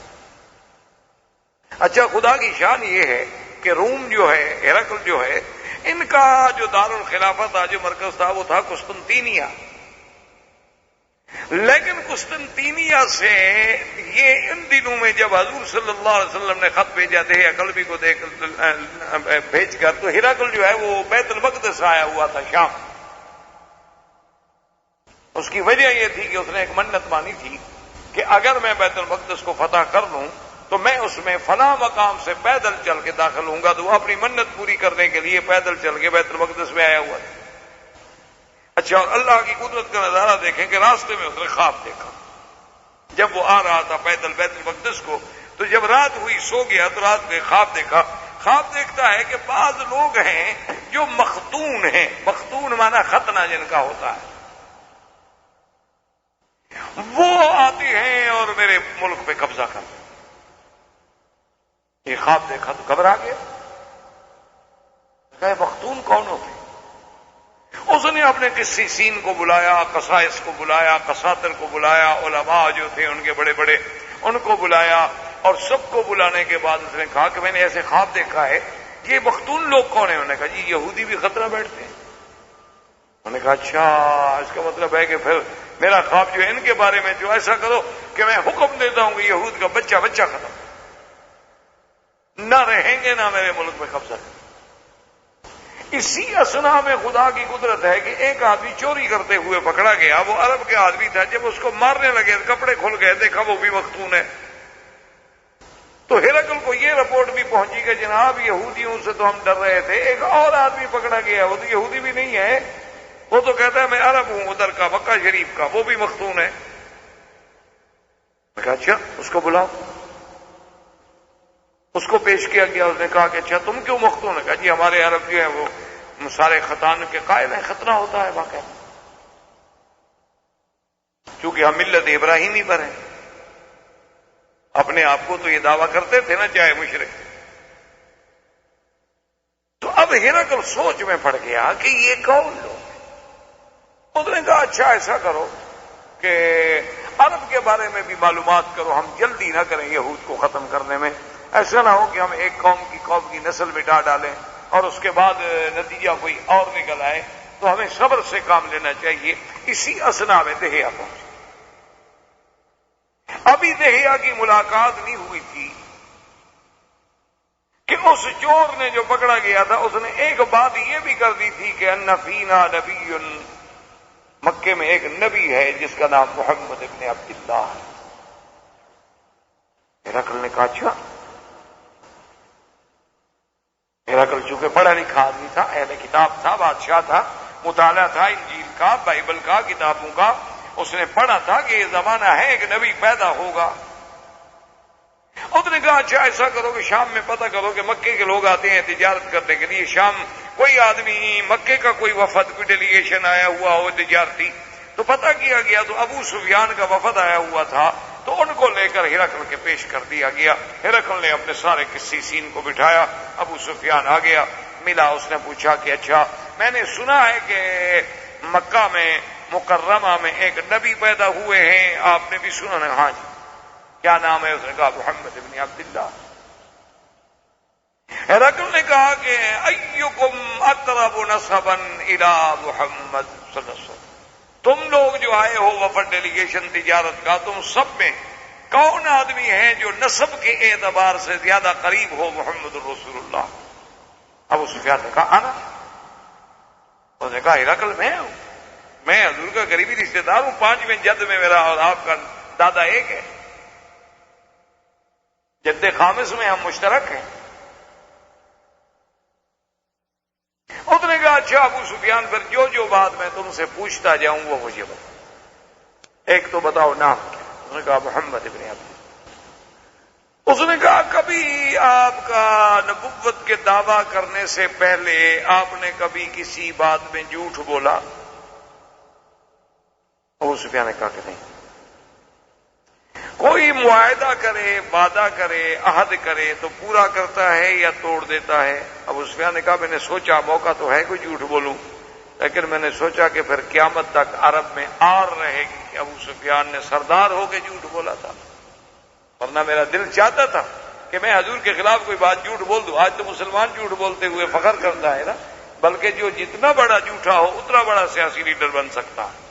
اچھا، خدا کی شان یہ ہے کہ روم جو ہے، ہرقل جو ہے، ان کا جو دارالخلافہ تھا، جو مرکز تھا، وہ تھا قسطنطینیہ. لیکن قسطنطینیہ سے یہ ان دنوں میں جب حضور صلی اللہ علیہ وسلم نے خط بھیجا دہیہ قلبی کو بھیج کر، تو ہرقل جو ہے وہ بیت المقدس آیا ہوا تھا شام. اس کی وجہ یہ تھی کہ اس نے ایک منت مانی تھی کہ اگر میں بیت المقدس کو فتح کر لوں تو میں اس میں فلاں مقام سے پیدل چل کے داخل ہوں گا. تو وہ اپنی منت پوری کرنے کے لیے پیدل چل کے بیت المقدس میں آیا ہوا تھا. اچھا، اور اللہ کی قدرت کا نظارہ دیکھیں کہ راستے میں اس نے خواب دیکھا. جب وہ آ رہا تھا پیدل بیت المقدس کو، تو جب رات ہوئی سو گیا تو رات میں خواب دیکھا. خواب دیکھتا ہے کہ بعض لوگ ہیں جو مختون ہیں، مختون مانا ختنہ جن کا ہوتا ہے، وہ آتے ہیں اور میرے ملک پہ قبضہ کرتے. یہ خواب دیکھا تو گھبرا گیا، کہ مختون کون ہوتے؟ اس نے اپنے قسیسین کو بلایا، قسائس کو بلایا، قساطر کو بلایا، علماء جو تھے ان کے بڑے بڑے ان کو بلایا، اور سب کو بلانے کے بعد اس نے کہا کہ میں نے ایسے خواب دیکھا ہے، یہ مختون لوگ کون ہیں؟ انہوں نے کہا جی یہودی بھی خطرہ بیٹھتے ہیں. انہوں نے کہا اچھا، اس کا مطلب ہے کہ پھر میرا خواب جو ہے ان کے بارے میں، جو ایسا کرو کہ میں حکم دیتا ہوں کہ یہود کا بچہ بچہ ختم، نہ رہیں گے نہ میرے ملک میں قبضہ کریں. اسی اثنا میں خدا کی قدرت ہے کہ ایک آدمی چوری کرتے ہوئے پکڑا گیا. وہ عرب کے آدمی تھا. جب اس کو مارنے لگے کپڑے کھل گئے، دیکھا وہ بھی مختون ہے. تو ہرقل کو یہ رپورٹ بھی پہنچی کہ جناب یہودیوں سے تو ہم ڈر رہے تھے، ایک اور آدمی پکڑا گیا، وہ تو یہودی بھی نہیں ہے، وہ تو کہتا ہے میں عرب ہوں ادھر کا، مکہ شریف کا، وہ بھی مختون ہے. میں کہا اچھا اس کو بلاؤ. اس کو پیش کیا گیا. اس نے کہا کہ اچھا تم کیوں مختون ہے؟ کہا جی ہمارے عرب جو ہے وہ سارے ختان کے قائل ہیں، ختنہ ہوتا ہے واقعہ، چونکہ ہم ملت ابراہیمی پر ہیں. اپنے آپ کو تو یہ دعویٰ کرتے تھے نا، چاہے مشرک. تو اب ہرقل سوچ میں پڑ گیا کہ یہ کون لوگ. اس نے کہا اچھا ایسا کرو کہ عرب کے بارے میں بھی معلومات کرو، ہم جلدی نہ کریں یہود کو ختم کرنے میں. ایسا نہ ہو کہ ہم ایک قوم کی نسل مٹا ڈالیں اور اس کے بعد نتیجہ کوئی اور نکل آئے. تو ہمیں صبر سے کام لینا چاہیے. اسی اثنا میں دہیہ پہنچے. ابھی دہیہ کی ملاقات نہیں ہوئی تھی کہ اس چور نے جو پکڑا گیا تھا اس نے ایک بات یہ بھی کر دی تھی کہ ان فینا نبی، مکے میں ایک نبی ہے جس کا نام محمد ابن عبداللہ ہے. ہرقل نے کہا اچھا. ہرقل چونکہ پڑھا لکھا آدمی تھا، اہل کتاب تھا، بادشاہ تھا، مطالعہ تھا انجیل کا، بائبل کا، کتابوں کا. اس نے پڑھا تھا کہ یہ زمانہ ہے ایک نبی پیدا ہوگا. اس نے کہا اچھا ایسا کرو کہ شام میں پتہ کرو کہ مکے کے لوگ آتے ہیں تجارت کرنے کے لیے. شام کوئی آدمی، مکے کا کوئی وفد، کوئی ڈیلیگیشن آیا ہوا ہو تجارتی، تو پتہ کیا گیا تو ابو سفیان کا وفد آیا ہوا تھا، تو ان کو لے کر ہرقل کے پیش کر دیا گیا۔ ہرقل نے اپنے سارے قسیسین کو بٹھایا، ابو سفیان آ گیا، ملا، اس نے پوچھا کہ اچھا میں نے سنا ہے کہ مکہ میں مکرمہ میں ایک نبی پیدا ہوئے ہیں، آپ نے بھی سنا ہے؟ ہاں جی۔ کیا نام ہے؟ اس نے کہا محمد ابن عبداللہ۔ ہرقل نے کہا کہ ایکم اقرب نسبا الی محمد صلی اللہ علیہ وسلم، تم لوگ جو آئے ہو وفد ڈیلیگیشن تجارت کا، تم سب میں کون آدمی ہے جو نسب کے اعتبار سے زیادہ قریب ہو محمد رسول اللہ؟ ابو سفیان نے کہا انا۔ اس نے کہا ہرقل میں ہوں، میں حضور کا قریبی رشتے دار ہوں، 5ویں جد میں میرا اور آپ کا دادا ایک ہے، جد خامس میں ہم مشترک ہیں۔ اس نے کہا اچھا ابو سفیان، پھر جو بات میں تم سے پوچھتا جاؤں وہ مجھے بتاؤ، ایک تو بتاؤ نام کیا؟ اس نے کہا محمد ابن عبد۔ اس نے کہا کبھی آپ کا نبوت کے دعویٰ کرنے سے پہلے آپ نے کبھی کسی بات میں جھوٹ بولا؟ ابو سفیان نے کہا کہ نہیں۔ کوئی معاہدہ کرے، وعدہ کرے، عہد کرے تو پورا کرتا ہے یا توڑ دیتا ہے؟ ابو سفیان نے کہا میں نے سوچا موقع تو ہے کوئی جھوٹ بولوں، لیکن میں نے سوچا کہ پھر قیامت تک عرب میں آر رہے گی کہ ابو سفیان نے سردار ہو کے جھوٹ بولا تھا، ورنہ میرا دل چاہتا تھا کہ میں حضور کے خلاف کوئی بات جھوٹ بول دوں۔ آج تو مسلمان جھوٹ بولتے ہوئے فخر کرتا ہے نا، بلکہ جو جتنا بڑا جھوٹا ہو اتنا بڑا سیاسی لیڈر بن سکتا ہے۔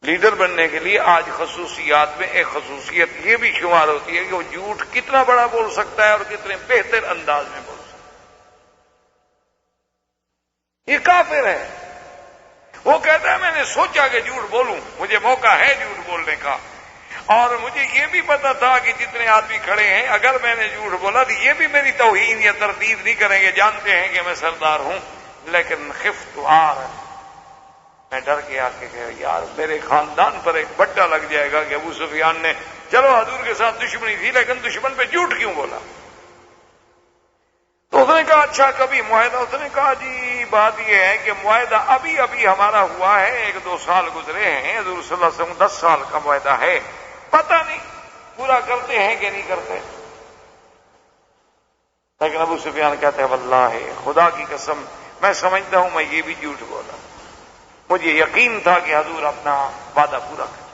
لیڈر بننے کے لیے آج خصوصیات میں ایک خصوصیت یہ بھی شمار ہوتی ہے کہ وہ جھوٹ کتنا بڑا بول سکتا ہے اور کتنے بہتر انداز میں بول سکتا ہے۔ یہ کافر ہے، وہ کہتا ہے میں نے سوچا کہ جھوٹ بولوں، مجھے موقع ہے جھوٹ بولنے کا، اور مجھے یہ بھی پتا تھا کہ جتنے آدمی کھڑے ہیں اگر میں نے جھوٹ بولا تو یہ بھی میری توہین یا تردید نہیں کریں گے، جانتے ہیں کہ میں سردار ہوں، لیکن خفت آر، میں ڈر گیا کہ یار میرے خاندان پر ایک بٹا لگ جائے گا کہ ابو سفیان نے چلو حضور کے ساتھ دشمنی تھی لیکن دشمن پہ جھوٹ کیوں بولا؟ تو اس نے کہا اچھا کبھی معاہدہ؟ اس نے کہا جی بات یہ ہے کہ معاہدہ ابھی ہمارا ہوا ہے، 1-2 سال گزرے ہیں، حضور صلی اللہ علیہ وسلم 10 سال کا معاہدہ ہے، پتہ نہیں پورا کرتے ہیں کہ نہیں کرتے۔ لیکن ابو سفیان کہتے ہیں واللہ خدا کی قسم میں سمجھتا ہوں میں یہ بھی جھوٹ بولا، مجھے یقین تھا کہ حضور اپنا وعدہ پورا کریں،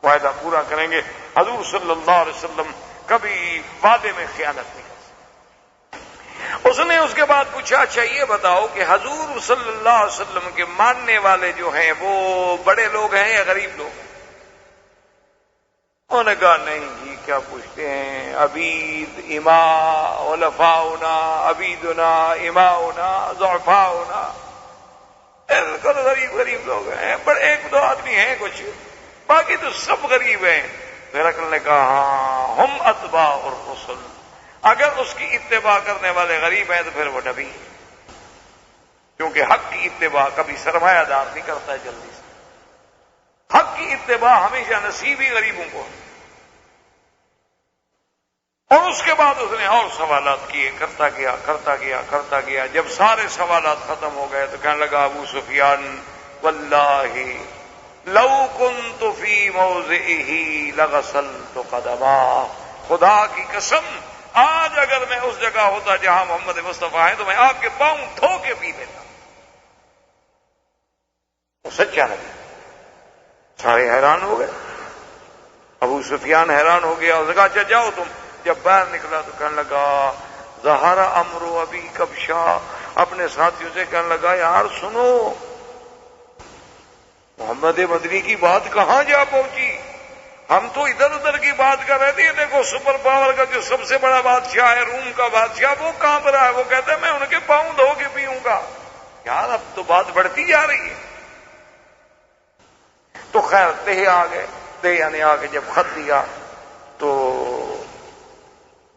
وعدہ پورا کریں گے، حضور صلی اللہ علیہ وسلم کبھی وعدے میں خیانت نہیں کر سکتے۔ اس نے اس کے بعد پوچھا اچھا یہ بتاؤ کہ حضور صلی اللہ علیہ وسلم کے ماننے والے جو ہیں وہ بڑے لوگ ہیں یا غریب لوگ ہیں؟ انہوں نے کہا نہیں جی کیا پوچھتے ہیں، عبید اماء علفاؤنا، عبیدنا اماؤنا ضعفاؤنا، بالکل غریب لوگ ہیں، پر 1-2 آدمی ہیں کچھ، باقی تو سب غریب ہیں۔ ہرقل نے کہا ہاں ہم اتباع الرسل، اگر اس کی اتباع کرنے والے غریب ہیں تو پھر وہ نبی ہے، کیونکہ حق کی اتباع کبھی سرمایہ دار نہیں کرتا ہے جلدی سے، حق کی اتباع ہمیشہ نصیب ہی غریبوں کو ہے۔ اور اس کے بعد اس نے اور سوالات کیے، کرتا گیا، جب سارے سوالات ختم ہو گئے تو کہنے لگا ابو سفیان واللہ لو کنت فی موضعہ لغسلت قدما، خدا کی قسم آج اگر میں اس جگہ ہوتا جہاں محمد مصطفیٰ ہیں تو میں آپ کے پاؤں دھو کے پی لیتا۔ وہ سچا نبی، سارے حیران ہو گئے، ابو سفیان حیران ہو گیا، اس نے کہا اچھا جاؤ تم۔ جب باہر نکلا تو کہنے لگا ظہر امر ابی کبشا، اپنے ساتھیوں سے کہنے لگا یار سنو محمد مدنی کی بات کہاں جا پہنچی، ہم تو ادھر ادھر کی بات کر رہے تھے، دیکھو سپر پاور کا جو سب سے بڑا بادشاہ ہے، روم کا بادشاہ، وہ کہاں پر ہے، وہ کہتا ہے میں ان کے پاؤں دھو کے پیوں گا۔ یار اب تو بات بڑھتی جا رہی ہے۔ تو خیر دہی آ گئے، دہیا نے آ کے جب خط دیا تو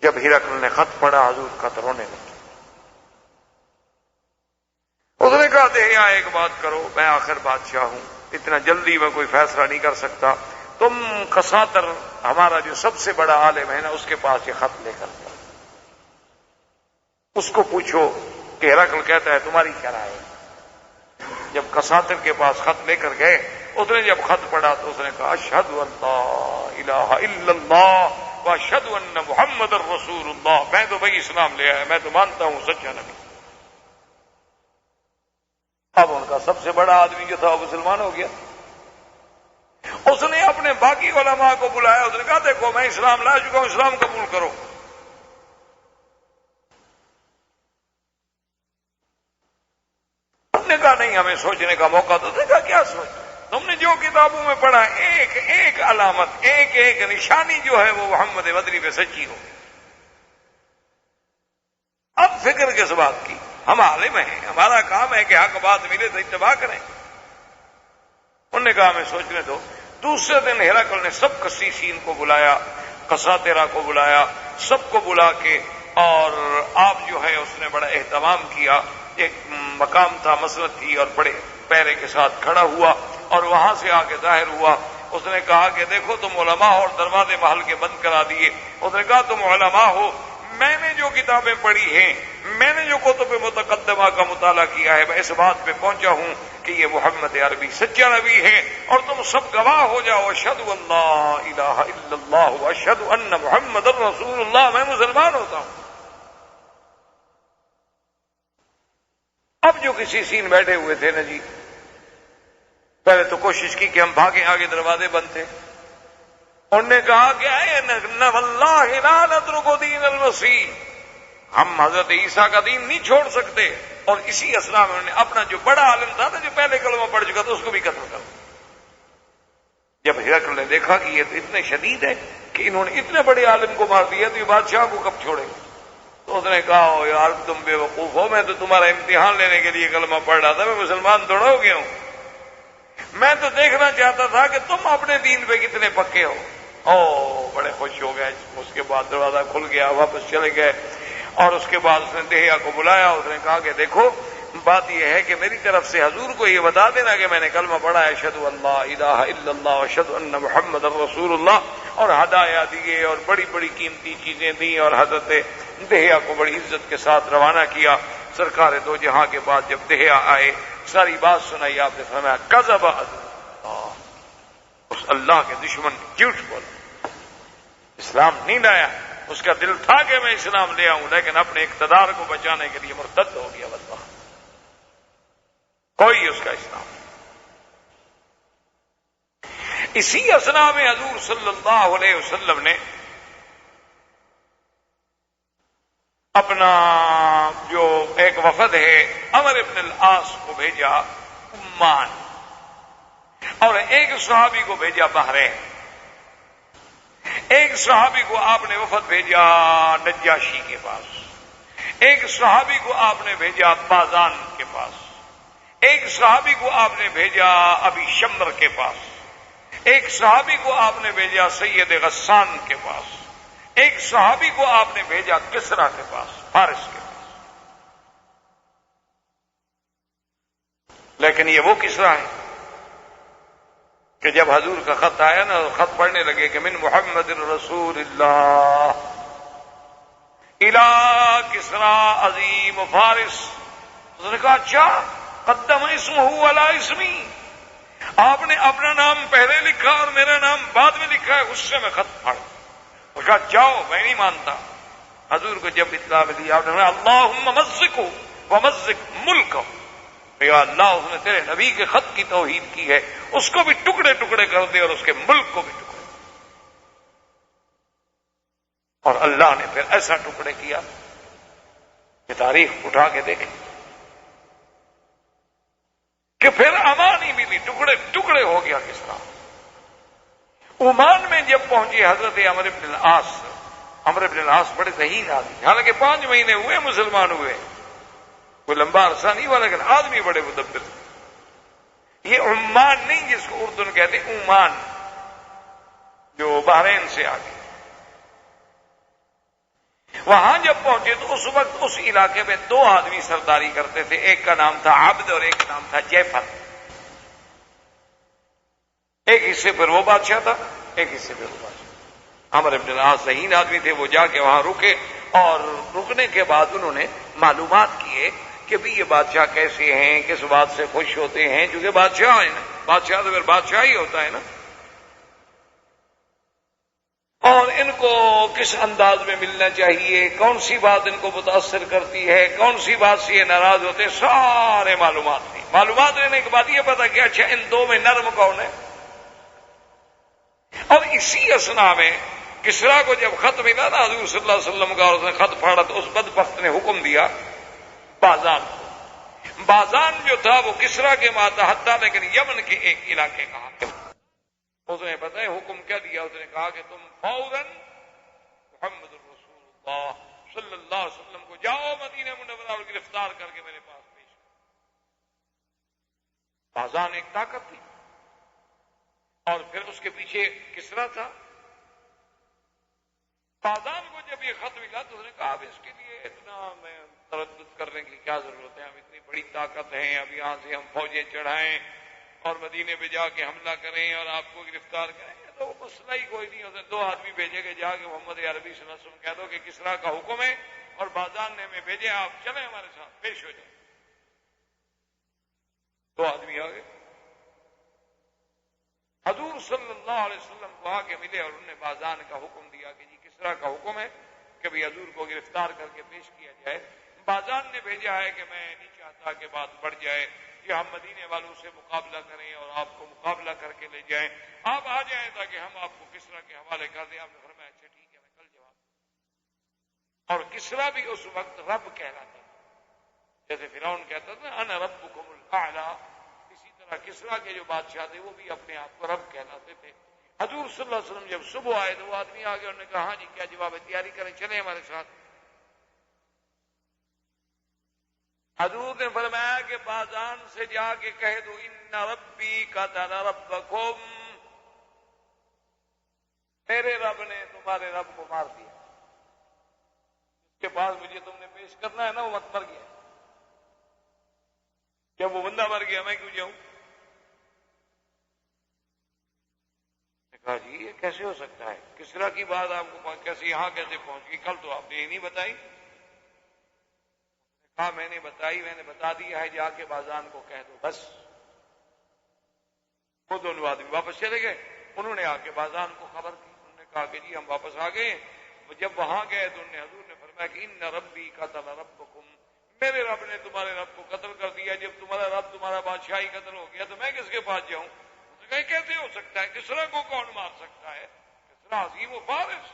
جب ہرقل نے خط پڑھا حضور خط رونے لگے۔ اس نے کہا دہیا ایک بات کرو، میں آخر بادشاہ ہوں، اتنا جلدی میں کوئی فیصلہ نہیں کر سکتا، تم کساتر ہمارا جو سب سے بڑا عالم ہے نا اس کے پاس یہ خط لے کر جاؤ، اس کو پوچھو کہ ہرقل کہتا ہے تمہاری کیا رائے ہے۔ جب کساتر کے پاس خط لے کر گئے، اس نے جب خط پڑھا تو اس نے کہا اشہد ان لا الہ الا اللہ واشہد ان محمد الرسول اللہ، میں تو بھائی اسلام لے آیا، میں تو مانتا ہوں سچا نبی۔ اب ان کا سب سے بڑا آدمی جو تھا وہ مسلمان ہو گیا۔ اس نے اپنے باقی علماء کو بلایا، اس نے کہا دیکھو میں اسلام لا چکا ہوں، اسلام قبول کرو۔ انہوں نے کہا نہیں، ہمیں سوچنے کا موقع تو دیکھا، کیا سوچ، تم نے جو کتابوں میں پڑھا ایک ایک علامت، ایک ایک نشانی جو ہے وہ محمد مدنی پہ سچی ہو۔ اب فکر کس بات کی، ہم عالم ہیں، ہمارا کام ہے کہ حق بات ملے تو اتباع کریں۔ انہوں نے کہا ہمیں سوچنے دو۔ دوسرے دن ہرقل نے سب قسیسین کو بلایا، قساطرہ کو بلایا، سب کو بلا کے، اور آپ جو ہے اس نے بڑا اہتمام کیا، ایک مقام تھا، مسجد تھی، اور بڑے پیرے کے ساتھ کھڑا ہوا اور وہاں سے آ کے ظاہر ہوا۔ اس نے کہا کہ دیکھو تم علماء ہو، اور دروازے محل کے بند کرا دیے۔ اس نے کہا تم علماء ہو، میں نے جو کتابیں پڑھی ہیں، میں نے جو کتب متقدمہ کا مطالعہ کیا ہے، میں اس بات پہ پہنچا ہوں کہ یہ محمد عربی سچا نبی ہے، اور تم سب گواہ ہو جاؤ، اشہد ان لا الہ الا اللہ واشہد ان محمد الرسول اللہ، میں مسلمان ہوتا ہوں۔ اب جو کسی سین بیٹھے ہوئے تھے نا جی، پہلے تو کوشش کی کہ ہم بھاگیں، آگے دروازے بند تھے۔ انہوں نے کہا کہ واللہ لا نترک دین المسیح، ہم حضرت عیسیٰ کا دین نہیں چھوڑ سکتے۔ اور اسی اثناء میں انہوں نے اپنا جو بڑا عالم تھا نا، جو پہلے کلمہ پڑھ چکا تھا، اس کو بھی قتل کر دیا۔ جب ہرقل نے دیکھا کہ یہ تو اتنے شدید ہے کہ انہوں نے اتنے بڑے عالم کو مار دیا، تو یہ بادشاہ کو کب چھوڑے گا؟ تو اس نے کہا یار تم بے وقوف ہو، میں تو تمہارا امتحان لینے کے لیے کلمہ پڑھ رہا تھا، میں مسلمان تھوڑا ہو گیا ہوں، میں تو دیکھنا چاہتا تھا کہ تم اپنے دین پہ کتنے پکے ہو۔ بڑے خوش ہو گئے۔ اس کے بعد دروازہ کھل گیا، واپس چلے گئے، اور اس کے بعد اس نے دہیا کو بلایا۔ اس نے کہا کہ دیکھو بات یہ ہے کہ میری طرف سے حضور کو یہ بتا دینا کہ میں نے کلمہ پڑھا ہے، اشہد ان لا الہ الا اللہ اشہد ان محمد رسول اللہ، اور ہدایہ دیے اور بڑی بڑی قیمتی چیزیں دیں، اور حضرت دہیا کو بڑی عزت کے ساتھ روانہ کیا۔ سرکار دو جہاں کے بعد جب دہیا آئے، ساری بات سنائی، آپ نے فرمایا کذب اللہ، اس اللہ کے دشمن نے جھوٹ بولا، اسلام نہیں لایا۔ اس کا دل تھا کہ میں اسلام لے آؤں، لیکن اپنے اقتدار کو بچانے کے لیے مرتد ہو گیا، بدبخت، کوئی اس کا اسلام۔ اسی اثناء میں حضور صلی اللہ علیہ وسلم نے اپنا جو ایک وفد ہے عمر ابن العاص کو بھیجا عمان، اور ایک صحابی کو بھیجا بحرین، ایک صحابی کو آپ نے وفد بھیجا نجاشی کے پاس، ایک صحابی کو آپ نے بھیجا بازان کے پاس، ایک صحابی کو آپ نے بھیجا ابی شمر کے پاس، ایک صحابی کو آپ نے بھیجا سید غسان کے پاس، ایک صحابی کو آپ نے بھیجا کسرا کے پاس، فارس کے پاس۔ لیکن یہ وہ کسرا ہے کہ جب حضور کا خط آیا نا، خط پڑھنے لگے کہ من محمد رسول اللہ الى کسرا عظیم فارس، اس نے کہا اچھا قدم اسمہ علی اسمی، آپ نے اپنا نام پہلے لکھا اور میرا نام بعد میں لکھا ہے، اس سے میں خط پڑھ۔ اس کہا جاؤ، میں نہیں مانتا۔ حضور کو جب اطلاع ملی، آپ نے کہا اللہم مزقو ومزق ملکو، یا اللہ اس نے تیرے نبی کے خط کی توہین کی ہے، اس کو بھی ٹکڑے ٹکڑے کر دے اور اس کے ملک کو بھی ٹکڑے۔ اور اللہ نے پھر ایسا ٹکڑے کیا کہ تاریخ اٹھا کے دیکھیں کہ پھر امان ہی ملی، ٹکڑے ٹکڑے ہو گیا کس طرح۔ عمان میں جب پہنچے حضرت عمر بن العاص، عمر بن العاص بڑے ذہین آدمی، حالانکہ 5 مہینے ہوئے مسلمان ہوئے، کوئی لمبا عرصہ نہیں ہوا، لیکن آدمی بڑے مدبر۔ یہ عمان نہیں جس کو اردن کہتے، عمان جو بحرین سے آگے، وہاں جب پہنچے تو اس وقت اس علاقے میں 2 آدمی سرداری کرتے تھے، ایک کا نام تھا عبد اور ایک کا نام تھا جعفر۔ ایک حصے پر وہ بادشاہ تھا، ایک حصے پر وہ بادشاہ۔ عمر بن العاص ذہین آدمی تھے، وہ جا کے وہاں رکے، اور رکنے کے بعد انہوں نے معلومات کیے کہ بھی یہ بادشاہ کیسے ہیں، کس بات سے خوش ہوتے ہیں، چونکہ بادشاہ ہیں نا، بادشاہ تو پھر بادشاہ ہی ہوتا ہے نا، اور ان کو کس انداز میں ملنا چاہیے، کون سی بات ان کو متاثر کرتی ہے، کون سی بات سے یہ ناراض ہوتے ہیں، سارے معلومات نہیں۔ معلومات لینے کے بعد یہ پتا کہ اچھا ان دو میں نرم کون ہے۔ اور اسی اسنا میں کسریٰ کو جب خط ملا نا حضور صلی اللہ علیہ وسلم کا، اور اس نے خط پھاڑا تو اس بدبخت نے حکم دیا بازان کو۔ بازان جو تھا وہ کسریٰ کے ماتحت تھا، لیکن یمن کے ایک علاقے کا حاکم۔ اس نے پتہ ہے حکم کیا دیا، اس نے کہا کہ تم فوراً محمد رسول اللہ صلی اللہ علیہ وسلم کو جاؤ مدینہ منورہ اور گرفتار کر کے میرے پاس پیش کرو۔ بازان ایک طاقت تھی، اور پھر اس کے پیچھے کسریٰ تھا۔ بازان کو جب یہ خط ملا تو اس نے کہا اب اس کے لیے اتنا میں تردد کرنے کی کیا ضرورت ہے، ہم اتنی بڑی طاقت ہیں، اب یہاں سے ہم فوجیں چڑھائیں اور مدینے پہ جا کے حملہ کریں اور آپ کو گرفتار کریں، تو وہ مسئلہ ہی کوئی نہیں۔ اس نے 2 آدمی بھیجے کہ جا کے محمد عربی صلی اللہ علیہ وسلم کہہ دو کہ کسریٰ کا حکم ہے اور بازان نے ہمیں بھیجے، آپ چلیں ہمارے ساتھ پیش ہو جائیں۔ 2 آدمی آ گئے، حضور صلی اللہ علیہ وسلم کو آ کے ملے اور انہوں نے بازان کا حکم دیا کہ جی کسریٰ کا حکم ہے کہ بھی حضور کو گرفتار کر کے پیش کیا جائے۔ بازان نے بھیجا ہے کہ میں نہیں چاہتا کہ بات بڑھ جائے، کہ ہم مدینے والوں سے مقابلہ کریں اور آپ کو مقابلہ کر کے لے جائیں، آپ آ جائیں تاکہ ہم آپ کو کسریٰ کے حوالے کر دیں۔ آپ نے فرمایا اچھا ٹھیک ہے، میں کل جواب۔ اور کسریٰ بھی اس وقت رب کہلاتا تھا، جیسے فرعون کہتا تھا انا ربکم الاعلی، اسی طرح کسریٰ کے جو بادشاہ تھے وہ بھی اپنے آپ کو رب کہلاتے تھے۔ حضور صلی اللہ علیہ وسلم جب صبح آئے تو وہ آدمی آگے، انہوں نے کہا ہاں جی کیا جواب ہے، تیاری کریں چلیں ہمارے ساتھ۔ حضور نے فرمایا کہ بازان سے جا کے کہہ دو ان ربی قتل ربکم، میرے رب نے تمہارے رب کو مار دیا، اس کے پاس مجھے تم نے پیش کرنا ہے نا، وہ مت مر گیا، جب وہ بندہ مر گیا میں کیوں جاؤں؟ کہا جی یہ کیسے ہو سکتا ہے، کسریٰ کی بات آپ کو کیسے یہاں کیسے پہنچ گئی، کل تو آپ نے یہ نہیں بتائی۔ کہا میں نے بتائی، میں نے بتا دیا ہے، جا کے بازان کو کہہ دو بس۔ وہ 2 آدمی واپس چلے گئے، انہوں نے آ کے بازان کو خبر کی، انہوں نے کہا کہ جی ہم واپس آ گئے۔ جب وہاں گئے تو حضور نے فرمایا کہ ان ربی قتل ربکم، میرے رب نے تمہارے رب کو قتل کر دیا، جب تمہارا رب تمہارا بادشاہی قتل ہو گیا تو میں کس کے پاس جاؤں؟ کیسے ہو سکتا ہے، کسریٰ کو کون مار سکتا ہے، کسریٰ عظیم و فارس۔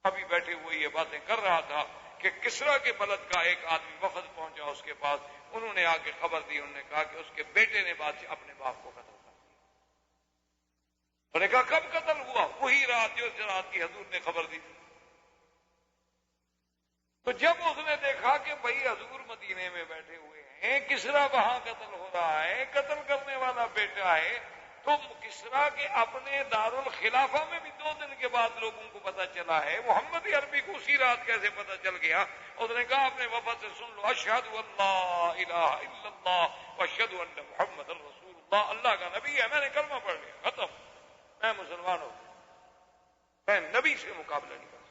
ابھی بیٹھے ہوئے یہ باتیں کر رہا تھا کہ کسریٰ کے بلد کا ایک آدمی وفد پہنچا اس کے پاس، انہوں نے آ کے خبر دی، انہوں نے کہا کہ اس کے بیٹے نے بادشاہ اپنے باپ کو قتل کر دیا۔ انہوں نے کہا کب قتل ہوا؟ وہی رات جو رات کی حضور نے خبر دی۔ تو جب اس نے دیکھا کہ بھائی حضور مدینے میں بیٹھے ہوئے ہیں، کسریٰ وہاں قتل ہو رہا ہے، قتل کرنے والا بیٹا ہے، تو کسریٰ کے اپنے دارالخلافہ میں بھی 2 دن کے بعد لوگوں کو پتا چلا ہے، محمد عربی کو اسی رات کیسے پتا چل گیا؟ اس نے کہا اپنے وفد سے سن لو اشہد ان لا الہ الا اللہ واشہد ان محمد رسول اللہ، اللہ کا نبی ہے، میں نے کلمہ پڑھ لیا، ختم، میں مسلمان ہوں، میں نبی سے مقابلہ نہیں کر سکتا۔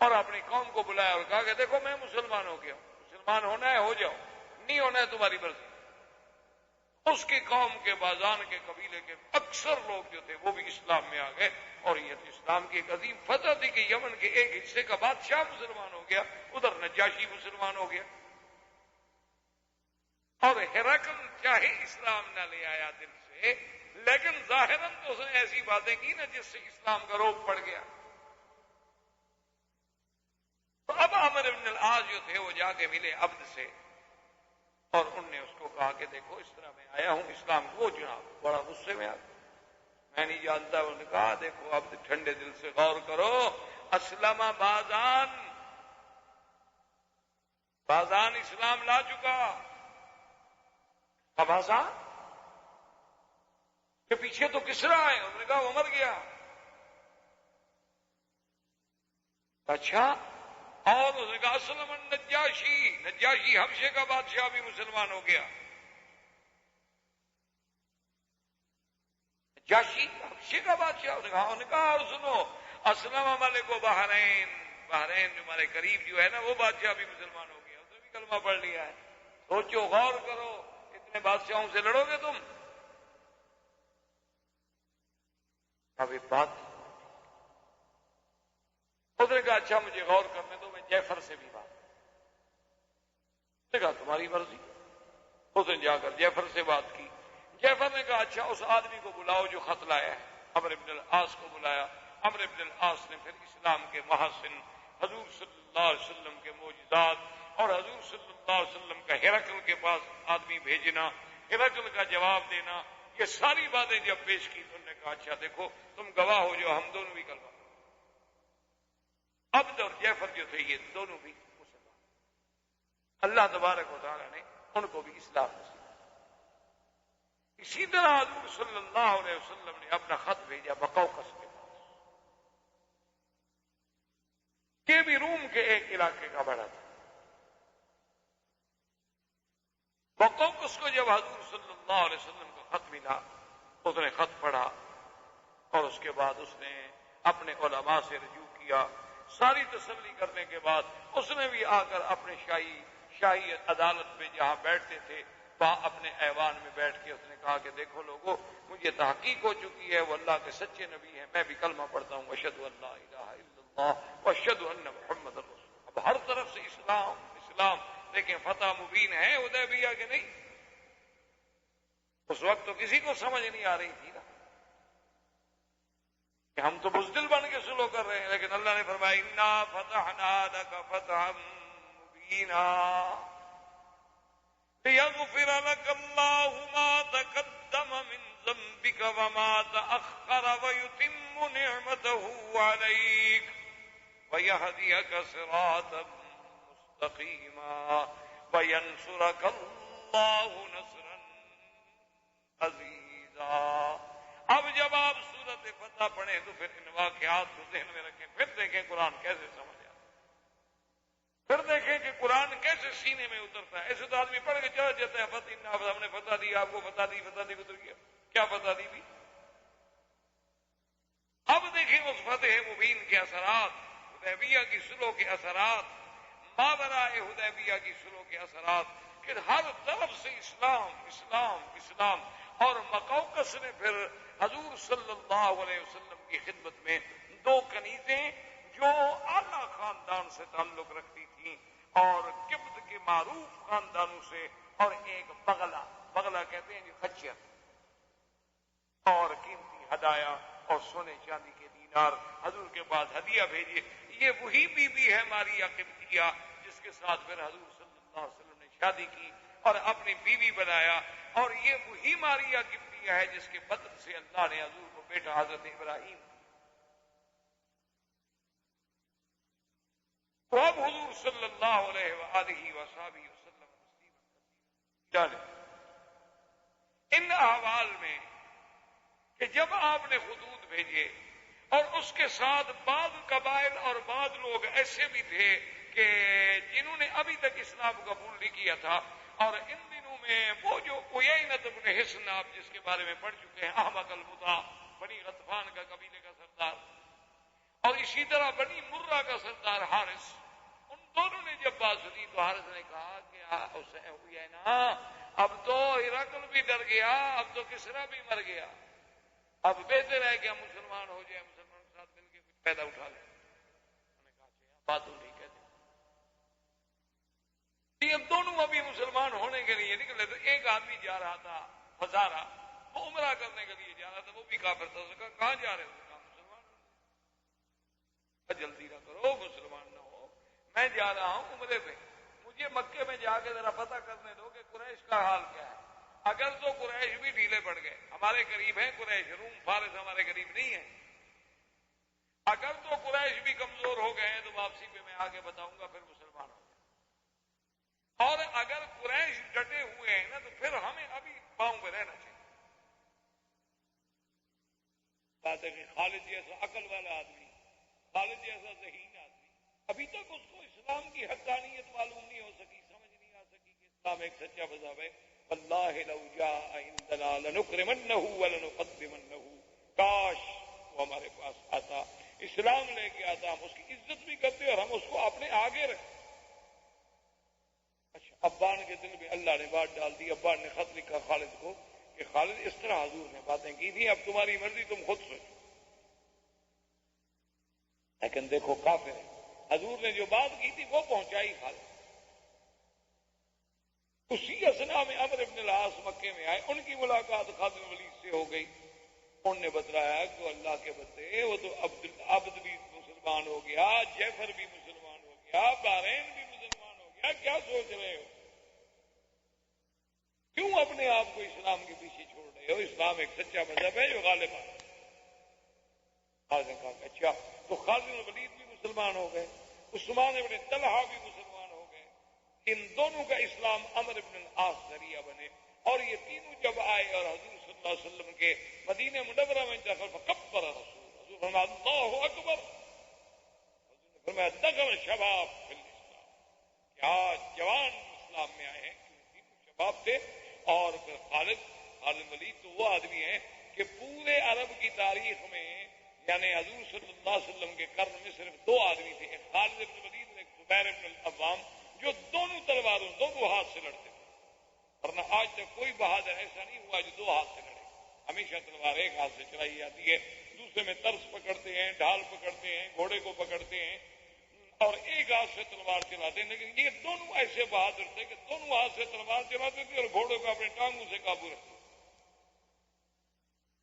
اور اپنی قوم کو بلایا اور کہا کہ دیکھو میں مسلمان ہو گیا ہوں، مسلمان ہونا ہے ہو جاؤ، نہیں ہونا ہے تمہاری مرضی۔ اس کی قوم کے بازان کے قبیلے کے اکثر لوگ جو تھے وہ بھی اسلام میں آ گئے، اور یہ تو اسلام کی ایک عظیم فتح تھی کہ یمن کے ایک حصے کا بادشاہ مسلمان ہو گیا، ادھر نجاشی مسلمان ہو گیا، اور ہرقل چاہے اسلام نہ لے آیا دل سے، لیکن ظاہراً تو اس نے ایسی باتیں کی نا جس سے اسلام کا روب پڑ گیا۔ تو اب عمرو بن العاص جو تھے وہ جا کے ملے عبد سے، اور انہوں نے اس کو کہا کہ دیکھو اس طرح میں آیا ہوں اسلام کو۔ وہ جناب بڑا غصے میں آ گیا، میں نہیں جانتا۔ انہوں نے کہا دیکھو عبد ٹھنڈے دل سے غور کرو، اسلم بازان، بازان اسلام لا چکا، اب بازان کے پیچھے تو کسریٰ ہے، انہوں نے کہا وہ مر گیا۔ اچھا، اور اس نے کہا اسلم النجاشی، نجاشی حبشے کا بادشاہ بھی مسلمان ہو گیا۔ نجاشی حبشے کا بادشاہ، انہوں نے کہا اور سنو اسلم ملک و بحرین، بحرین جو ہمارے قریب جو ہے نا وہ بادشاہ بھی مسلمان ہو گیا۔ اس نے بھی کلمہ پڑھ لیا ہے. سوچو، غور کرو، اتنے بادشاہوں سے لڑو گے تم؟ اب ایک بات اس نے کہا اچھا مجھے غور کرنے دو، میں جعفر سے بھی بات. اس نے کہا تمہاری مرضی. اس نے جا کر جعفر سے بات کی. جعفر نے کہا اچھا اس آدمی کو بلاؤ جو خط لایا ہے. عمرو بن العاص کو بلایا. عمرو بن العاص نے پھر اسلام کے محاسن، حضور صلی اللہ علیہ وسلم کے معجزات اور حضور صلی اللہ علیہ وسلم کا ہرقل کے پاس آدمی بھیجنا، ہرقل کا جواب دینا، یہ ساری باتیں جب پیش کی تو انہوں نے کہا اچھا دیکھو تم گواہ ہو جو ہم دونوں بھی کلمہ. عبد اور جعفر جو تھے یہ دونوں بھی مسلمان. اللہ تبارک و تعالی نے ان کو بھی اسلام نصیب. اسی طرح حضور صلی اللہ علیہ وسلم نے اپنا خط بھیجا بقوقس کے پاس. یہ بھی روم کے ایک علاقے کا بڑا تھا. بقوقس کو جب حضور صلی اللہ علیہ وسلم کو خط ملا اس نے خط پڑھا اور اس کے بعد اس نے اپنے علماء سے رجوع کیا. ساری تسلی کرنے کے بعد اس نے بھی آ کر اپنے شاہی عدالت میں جہاں بیٹھتے تھے وہاں اپنے ایوان میں بیٹھ کے اس نے کہا کہ دیکھو لوگوں، مجھے تحقیق ہو چکی ہے وہ اللہ کے سچے نبی ہیں، میں بھی کلمہ پڑھتا ہوں اشہد ان لا الہ الا اللہ واشہد ان محمد رسول. اب ہر طرف سے اسلام اسلام. لیکن فتح مبین ہے حدیبیہ کے نہیں. اس وقت تو کسی کو سمجھ نہیں آ رہی تھی نا کہ ہم تو بزدل بن کے سلو کر رہے ہیں. لیکن اللہ نے فرمایا انا فتحنا لک فتحا مبینا لیغفر لک اللہ ما تقدم من ذنبک وما تأخر ویتم نعمته علیک ویہدیک صراطا مستقیما وینصرک اللہ نصرا عزیزا. اب جب آپ سورت فتح پڑھیں تو پھر ان واقعات کو ذہن میں رکھیں، پھر دیکھیں قرآن کیسے سمجھ آتا ہے، پھر دیکھیں کہ قرآن کیسے سینے میں اترتا ہے. ایسے تو آدمی پڑھ کے چلا جاتا ہے فتح ہم نے فتح دی، آپ کو فتح دی اتر گیا. کیا فتح دی بھی؟ اب دیکھیں اس فتح مبین کے اثرات، حدیبیہ کی صلح کے اثرات، ماوراء حدیبیہ کی صلح کے اثرات کہ ہر طرف سے اسلام اسلام اسلام. اور مقوقس نے پھر حضور صلی اللہ علیہ وسلم کی خدمت میں دو کنیزیں جو اعلیٰ خاندان سے تعلق رکھتی تھیں اور قبط کے معروف خاندانوں سے، اور ایک بغلہ کہتے ہیں خچر، اور قیمتی ہدایا اور سونے چاندی کے دینار حضور کے پاس ہدیہ بھیجے. یہ وہی بی بی ہے ماریا قبطیہ جس کے ساتھ پھر حضور صلی اللہ علیہ وسلم نے شادی کی اور اپنی بیوی بنایا. اور یہ وہی ماریا قبطیہ ہے جس کے بدن سے اللہ نے حضور کو بیٹا حضرت ابراہیم. تو اب حضور صلی اللہ علیہ وآلہ وصحبہ وسلم ان احوال میں کہ جب آپ نے خطوط بھیجے اور اس کے ساتھ بعض قبائل اور بعض لوگ ایسے بھی تھے کہ جنہوں نے ابھی تک اسلام قبول نہیں کیا تھا، اور ان دنوں میں وہ جو عیینۃ بن حصن آپ جس کے بارے میں پڑھ چکے ہیں، احمق المطاع بنی غطفان کا قبیلے کا سردار، اور اسی طرح بنی مرہ کا سردار حارث، ان دونوں نے جب بات سنی تو حارث نے کہا کہ عیینہ اب تو ہرقل بھی ڈر گیا، اب تو کسریٰ بھی مر گیا، اب بہتر ہے کہ ہم مسلمان ہو جائیں، مسلمان کے ساتھ مل کے کچھ پیدا اٹھا لیں. انہوں نے کہا اچھا بات تو نہیں کہتے. اب دونوں ابھی مسلمان ہونے کے لیے نکلے تو ایک آدمی جا رہا تھا ہزارہ، وہ عمرہ کرنے کے لیے جا رہا تھا، وہ بھی کافر تھا. اس نے کہا کہاں جا رہے ہو؟ کہا مسلمان. جلدی نہ کرو، مسلمان نہ ہو، میں جا رہا ہوں عمرے پہ، مجھے مکے میں جا کے ذرا پتہ کرنے دو کہ قریش کا حال کیا ہے. اگر تو قریش بھی ڈھیلے پڑ گئے، ہمارے قریب ہیں قریش، روم فارس ہمارے قریب نہیں ہے، اگر تو قریش بھی کمزور ہو گئے ہیں تو واپسی پہ میں آگے بتاؤں گا، پھر مسلمان ہو جائے. اور اگر قریش ڈٹے ہوئے ہیں نا تو پھر ہمیں ابھی پاؤں پہ رہنا چاہیے. بات ہے کہ خالد جیسا عقل والا آدمی، خالد جیسا ذہین آدمی، ابھی تک اس کو اسلام کی حقانیت معلوم نہیں ہو سکی، سمجھ نہیں آ سکی کہ اسلام ایک سچا مذہب ہے. واللہ لو جاء عندنا لنکرمنہ ولنقدمنہ، کاش وہ ہمارے پاس آتا، اسلام لے کے آتا، ہم اس کی عزت بھی کرتے اور ہم اس کو اپنے آگے رکھتے. دل میں اللہ نے بات ڈال دی. ابا نے خط لکھا خالد کو کہ خالد اس طرح حضور نے باتیں کی تھیں, اب تمہاری مرضی, تم خود سوچو. لیکن دیکھو کافر ہے, حضور نے جو بات کی تھی وہ پہنچائی خالد. اسی اسنا میں عمرو بن العاص مکے میں آئے, ان کی ملاقات خالد بن ولید سے ہو گئی. انہوں نے بتلایا کہ اللہ کے بندے وہ تو عبد بھی مسلمان ہو گیا, جعفر بھی مسلمان ہو گیا, بحرین بھی مسلمان ہو گیا, کیا سوچ رہے ہو؟ کیوں اپنے آپ کو اسلام کے پیچھے چھوڑ رہے ہو؟ اسلام ایک سچا مذہب ہے جو غالب آتا ہے. خالد نے کہا کہ اچھا, تو خالد بن ولید بھی مسلمان ہو گئے, عثمان بن طلحہ بھی مسلمان ہو گئے. ان دونوں کا اسلام عمرو بن العاص ذریعہ بنے. اور یہ تینوں جب آئے اور حضور صلی اللہ علیہ وسلم کے مدینہ منورہ میں داخل, فکبر رسول, حضور فرمایا اللہ اکبر. حضور نے فرمایا دخل شباب فی الاسلام, کیا جوان اسلام میں آئے ہیں, تینوں شباب تھے. اور پھر خالد ولید تو وہ آدمی ہیں کہ پورے عرب کی تاریخ میں یعنی حضور صلی اللہ علیہ وسلم کے قرن میں صرف دو آدمی تھے, ایک خالد بن ولید اور ایک زبیر بن العوام, جو دونوں تلواروں دونوں ہاتھ سے لڑتے تھے. ورنہ آج تک کوئی بہادر ایسا نہیں ہوا جو دو ہاتھ سے لڑے. ہمیشہ تلوار ایک ہاتھ سے چلائی جاتی ہے, دوسرے میں ترس پکڑتے ہیں, ڈھال پکڑتے ہیں, گھوڑے کو پکڑتے ہیں اور ایک ہاتھ سے تلوار چلاتے ہیں. لیکن یہ دونوں ایسے بہادر تھے کہ دونوں ہاتھ سے تلوار چلاتے تھے اور گھوڑے کو اپنے ٹانگوں سے قابو رکھتے.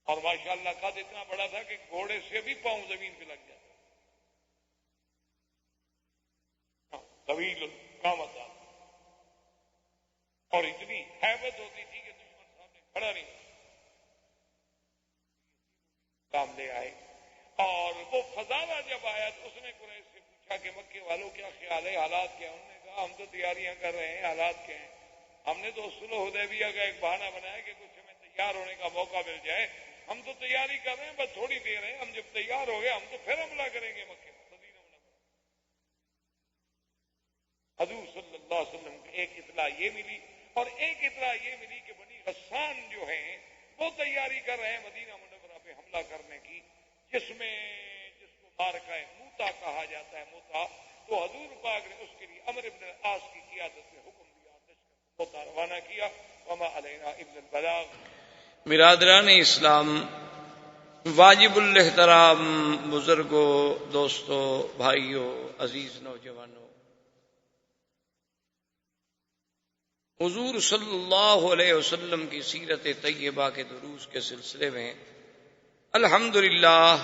اور ماشاءاللہ قد اتنا بڑا تھا کہ گھوڑے سے بھی پاؤں زمین پہ لگ جاتا. طویل قامت دار, اور اتنی ہیبت ہوتی تھی کہ دشمن سامنے کھڑا نہیں. کام لے آئے اور وہ فضالہ جب آیا تو اس نے قریش سے پوچھا کہ مکے والوں کیا خیال ہے, حالات کیا؟ انہوں نے کہا ہم تو تیاریاں کر رہے ہیں, حالات کیا ہیں؟ ہم نے تو صلح حدیبیہ کا ایک بہانہ بنایا کہ کچھ ہمیں تیار ہونے کا موقع مل جائے. ہم تو تیاری کر رہے ہیں, بس تھوڑی دیر ہے, ہم جب تیار ہو گئے ہم تو پھر حملہ کریں گے مکے میں. حضور صلی اللہ علیہ وسلم کو ایک اطلاع یہ ملی اور ایک اطلاع یہ ملی کہ بنی غسان جو ہیں وہ تیاری کر رہے ہیں مدینہ منورہ پہ حملہ کرنے کی, جس کو مارکہ موتا کہا جاتا ہے. موتا تو حضور پاک نے اس کے لیے عمرو بن العاص کی قیادت میں حکم دیا, لشکر کو موتا روانہ کیا. وما علینا الا البلاغ. برادران اسلام, واجب الاحترام بزرگوں, دوستوں, بھائیوں, عزیز نوجوانوں, حضور صلی اللہ علیہ وسلم کی سیرت طیبہ کے دروس کے سلسلے میں الحمدللہ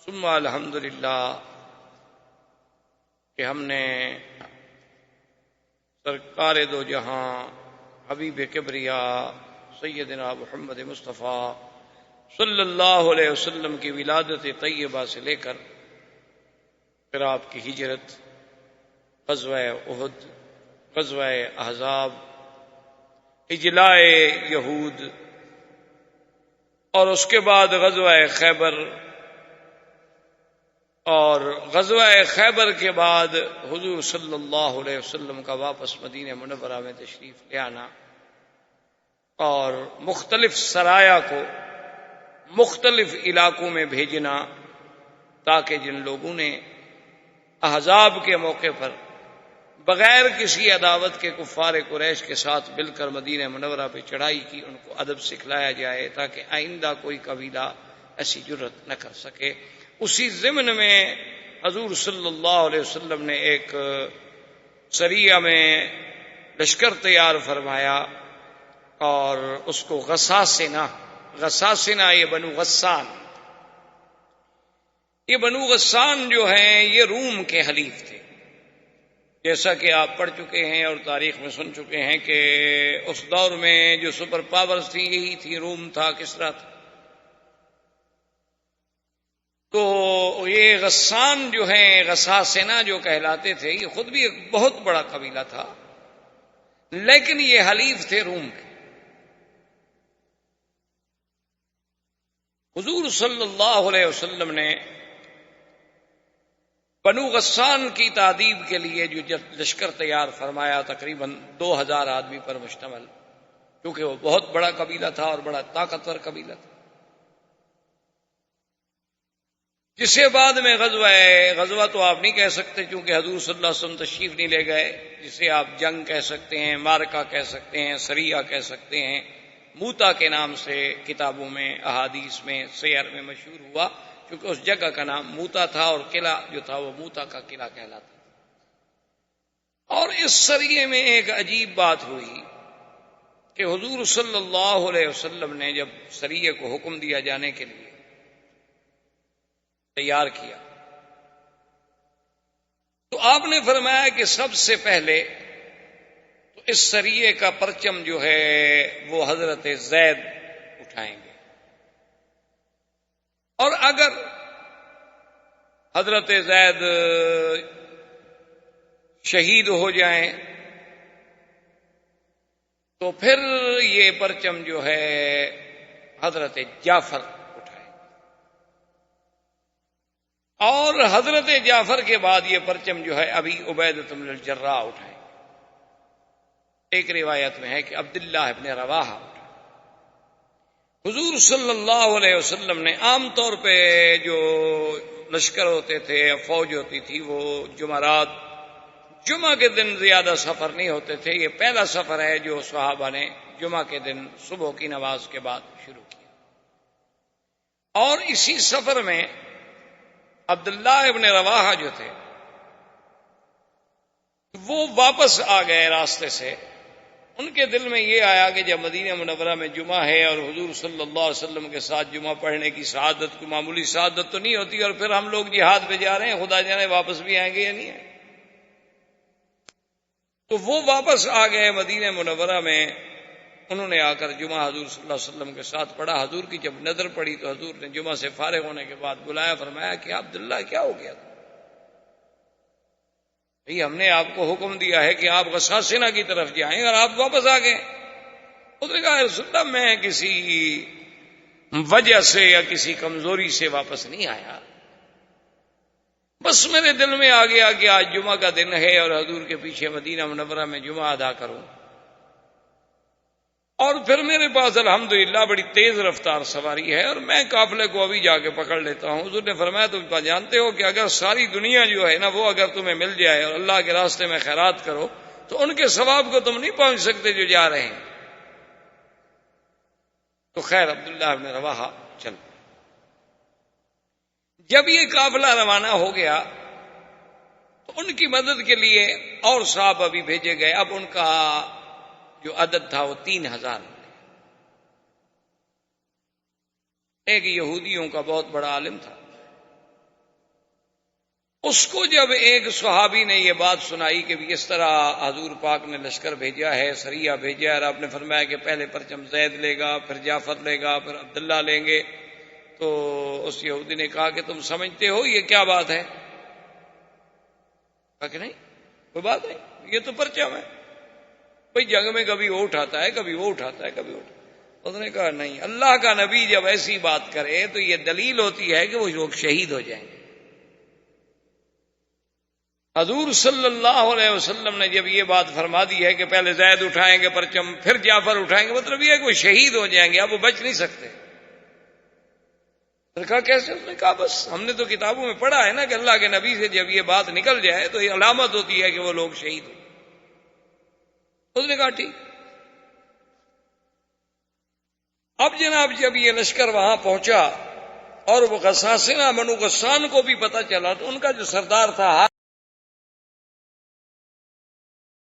ثم الحمدللہ کہ ہم نے سرکار دو جہاں حبیب کبریا سیدنا محمد مصطفیٰ صلی اللہ علیہ وسلم کی ولادت طیبہ سے لے کر پھر آپ کی ہجرت, غزوہ احد, غزوہ احزاب, اجلاء یہود, اور اس کے بعد غزوہ خیبر, اور غزوہ خیبر کے بعد حضور صلی اللہ علیہ وسلم کا واپس مدینہ منورہ میں تشریف لے آنا اور مختلف سرایا کو مختلف علاقوں میں بھیجنا تاکہ جن لوگوں نے احزاب کے موقع پر بغیر کسی عداوت کے کفار قریش کے ساتھ مل کر مدینہ منورہ پہ چڑھائی کی ان کو ادب سکھلایا جائے تاکہ آئندہ کوئی قبیلہ ایسی جرت نہ کر سکے. اسی ضمن میں حضور صلی اللہ علیہ وسلم نے ایک سریہ میں لشکر تیار فرمایا اور اس کو غساسنہ یہ بنو غسان جو ہیں یہ روم کے حلیف تھے. جیسا کہ آپ پڑھ چکے ہیں اور تاریخ میں سن چکے ہیں کہ اس دور میں جو سپر پاورز تھی یہی تھی, روم تھا, کسریٰ تھا. تو یہ غسان جو ہیں غساسنہ جو کہلاتے تھے یہ خود بھی ایک بہت بڑا قبیلہ تھا, لیکن یہ حلیف تھے روم کے. حضور صلی اللہ علیہ وسلم نے بنو غسان کی تعذیب کے لیے جو لشکر تیار فرمایا تقریباً 2000 آدمی پر مشتمل, کیونکہ وہ بہت بڑا قبیلہ تھا اور بڑا طاقتور قبیلہ تھا. جسے بعد میں غزوہ تو آپ نہیں کہہ سکتے چونکہ حضور صلی اللہ علیہ وسلم تشریف نہیں لے گئے، جسے آپ جنگ کہہ سکتے ہیں، مارکہ کہہ سکتے ہیں، سریہ کہہ سکتے ہیں، موتا کے نام سے کتابوں میں، احادیث میں، سیر میں مشہور ہوا، کیونکہ اس جگہ کا نام موتا تھا اور قلعہ جو تھا وہ موتا کا قلعہ کہلاتا تھا۔ اور اس سریے میں ایک عجیب بات ہوئی کہ حضور صلی اللہ علیہ وسلم نے جب سریے کو حکم دیا جانے کے لیے تیار کیا تو آپ نے فرمایا کہ سب سے پہلے تو اس سریے کا پرچم جو ہے وہ حضرت زید اٹھائیں گے، اور اگر حضرت زید شہید ہو جائیں تو پھر یہ پرچم جو ہے حضرت جعفر اٹھائیں گے، اور حضرت جعفر کے بعد یہ پرچم جو ہے ابی عبیدہ بن الجراح اٹھائیں گے۔ ایک روایت میں ہے کہ عبداللہ ابن رواحہ اٹھائیں۔ حضور صلی اللہ علیہ وسلم نے عام طور پہ جو لشکر ہوتے تھے، فوج ہوتی تھی، وہ جمعہ کے دن زیادہ سفر نہیں ہوتے تھے۔ یہ پہلا سفر ہے جو صحابہ نے جمعہ کے دن صبح کی نماز کے بعد شروع کیا، اور اسی سفر میں عبداللہ ابن رواحہ جو تھے وہ واپس آ گئے راستے سے۔ ان کے دل میں یہ آیا کہ جب مدینہ منورہ میں جمعہ ہے اور حضور صلی اللہ علیہ وسلم کے ساتھ جمعہ پڑھنے کی سعادت کو معمولی سعادت تو نہیں ہوتی، اور پھر ہم لوگ جہاد پہ جا رہے ہیں، خدا جانے واپس بھی آئیں گے یا نہیں آئیں گے۔ تو وہ واپس آ گئے مدینہ منورہ میں، انہوں نے آ کر جمعہ حضور صلی اللہ علیہ وسلم کے ساتھ پڑھا۔ حضور کی جب نظر پڑی تو حضور نے جمعہ سے فارغ ہونے کے بعد بلایا، فرمایا کہ عبداللہ کیا ہو گیا تھا؟ ہم نے آپ کو حکم دیا ہے کہ آپ غساسنہ کی طرف جائیں اور آپ واپس آ گئے۔ اس نے کہا رسول اللہ میں کسی وجہ سے یا کسی کمزوری سے واپس نہیں آیا، بس میرے دل میں آ گیا کہ آج جمعہ کا دن ہے اور حضور کے پیچھے مدینہ منورہ میں جمعہ ادا کروں، اور پھر میرے پاس الحمدللہ بڑی تیز رفتار سواری ہے اور میں قافلے کو ابھی جا کے پکڑ لیتا ہوں۔ حضور نے فرمایا تم جانتے ہو کہ اگر ساری دنیا جو ہے نا وہ اگر تمہیں مل جائے اور اللہ کے راستے میں خیرات کرو تو ان کے ثواب کو تم نہیں پہنچ سکتے جو جا رہے ہیں۔ تو خیر عبداللہ ابن رواحہ چل، جب یہ قافلہ روانہ ہو گیا تو ان کی مدد کے لیے اور صحابہ بھی بھیجے گئے۔ اب ان کا جو عدد تھا وہ 3000۔ ایک یہودیوں کا بہت بڑا عالم تھا، اس کو جب ایک صحابی نے یہ بات سنائی کہ اس طرح حضور پاک نے لشکر بھیجا ہے، سریہ بھیجا ہے، اور آپ نے فرمایا کہ پہلے پرچم زید لے گا، پھر جعفر لے گا، پھر عبداللہ لیں گے، تو اس یہودی نے کہا کہ تم سمجھتے ہو یہ کیا بات ہے؟ کہا کہ نہیں کوئی بات نہیں، یہ تو پرچم ہے، بھئی جنگ میں کبھی وہ اٹھاتا ہے، کبھی وہ اٹھاتا ہے، کبھی وہ اٹھاتا ہے۔ اس نے کہا نہیں، اللہ کا نبی جب ایسی بات کرے تو یہ دلیل ہوتی ہے کہ وہ لوگ شہید ہو جائیں گے۔ حضور صلی اللہ علیہ وسلم نے جب یہ بات فرما دی ہے کہ پہلے زید اٹھائیں گے پرچم، پھر جعفر اٹھائیں گے، مطلب یہ ہے کہ وہ شہید ہو جائیں گے، اب وہ بچ نہیں سکتے۔ کہا کیسے؟ اس نے کہا بس ہم نے تو کتابوں میں پڑھا ہے نا کہ اللہ کے نبی سے جب یہ بات نکل جائے تو یہ علامت ہوتی ہے کہ وہ لوگ شہید ہو۔ اس نے کہا ٹھیک۔ اب جناب جب یہ لشکر وہاں پہنچا اور وہ غساسنہ بنو غسان کو بھی پتہ چلا تو ان کا جو سردار تھا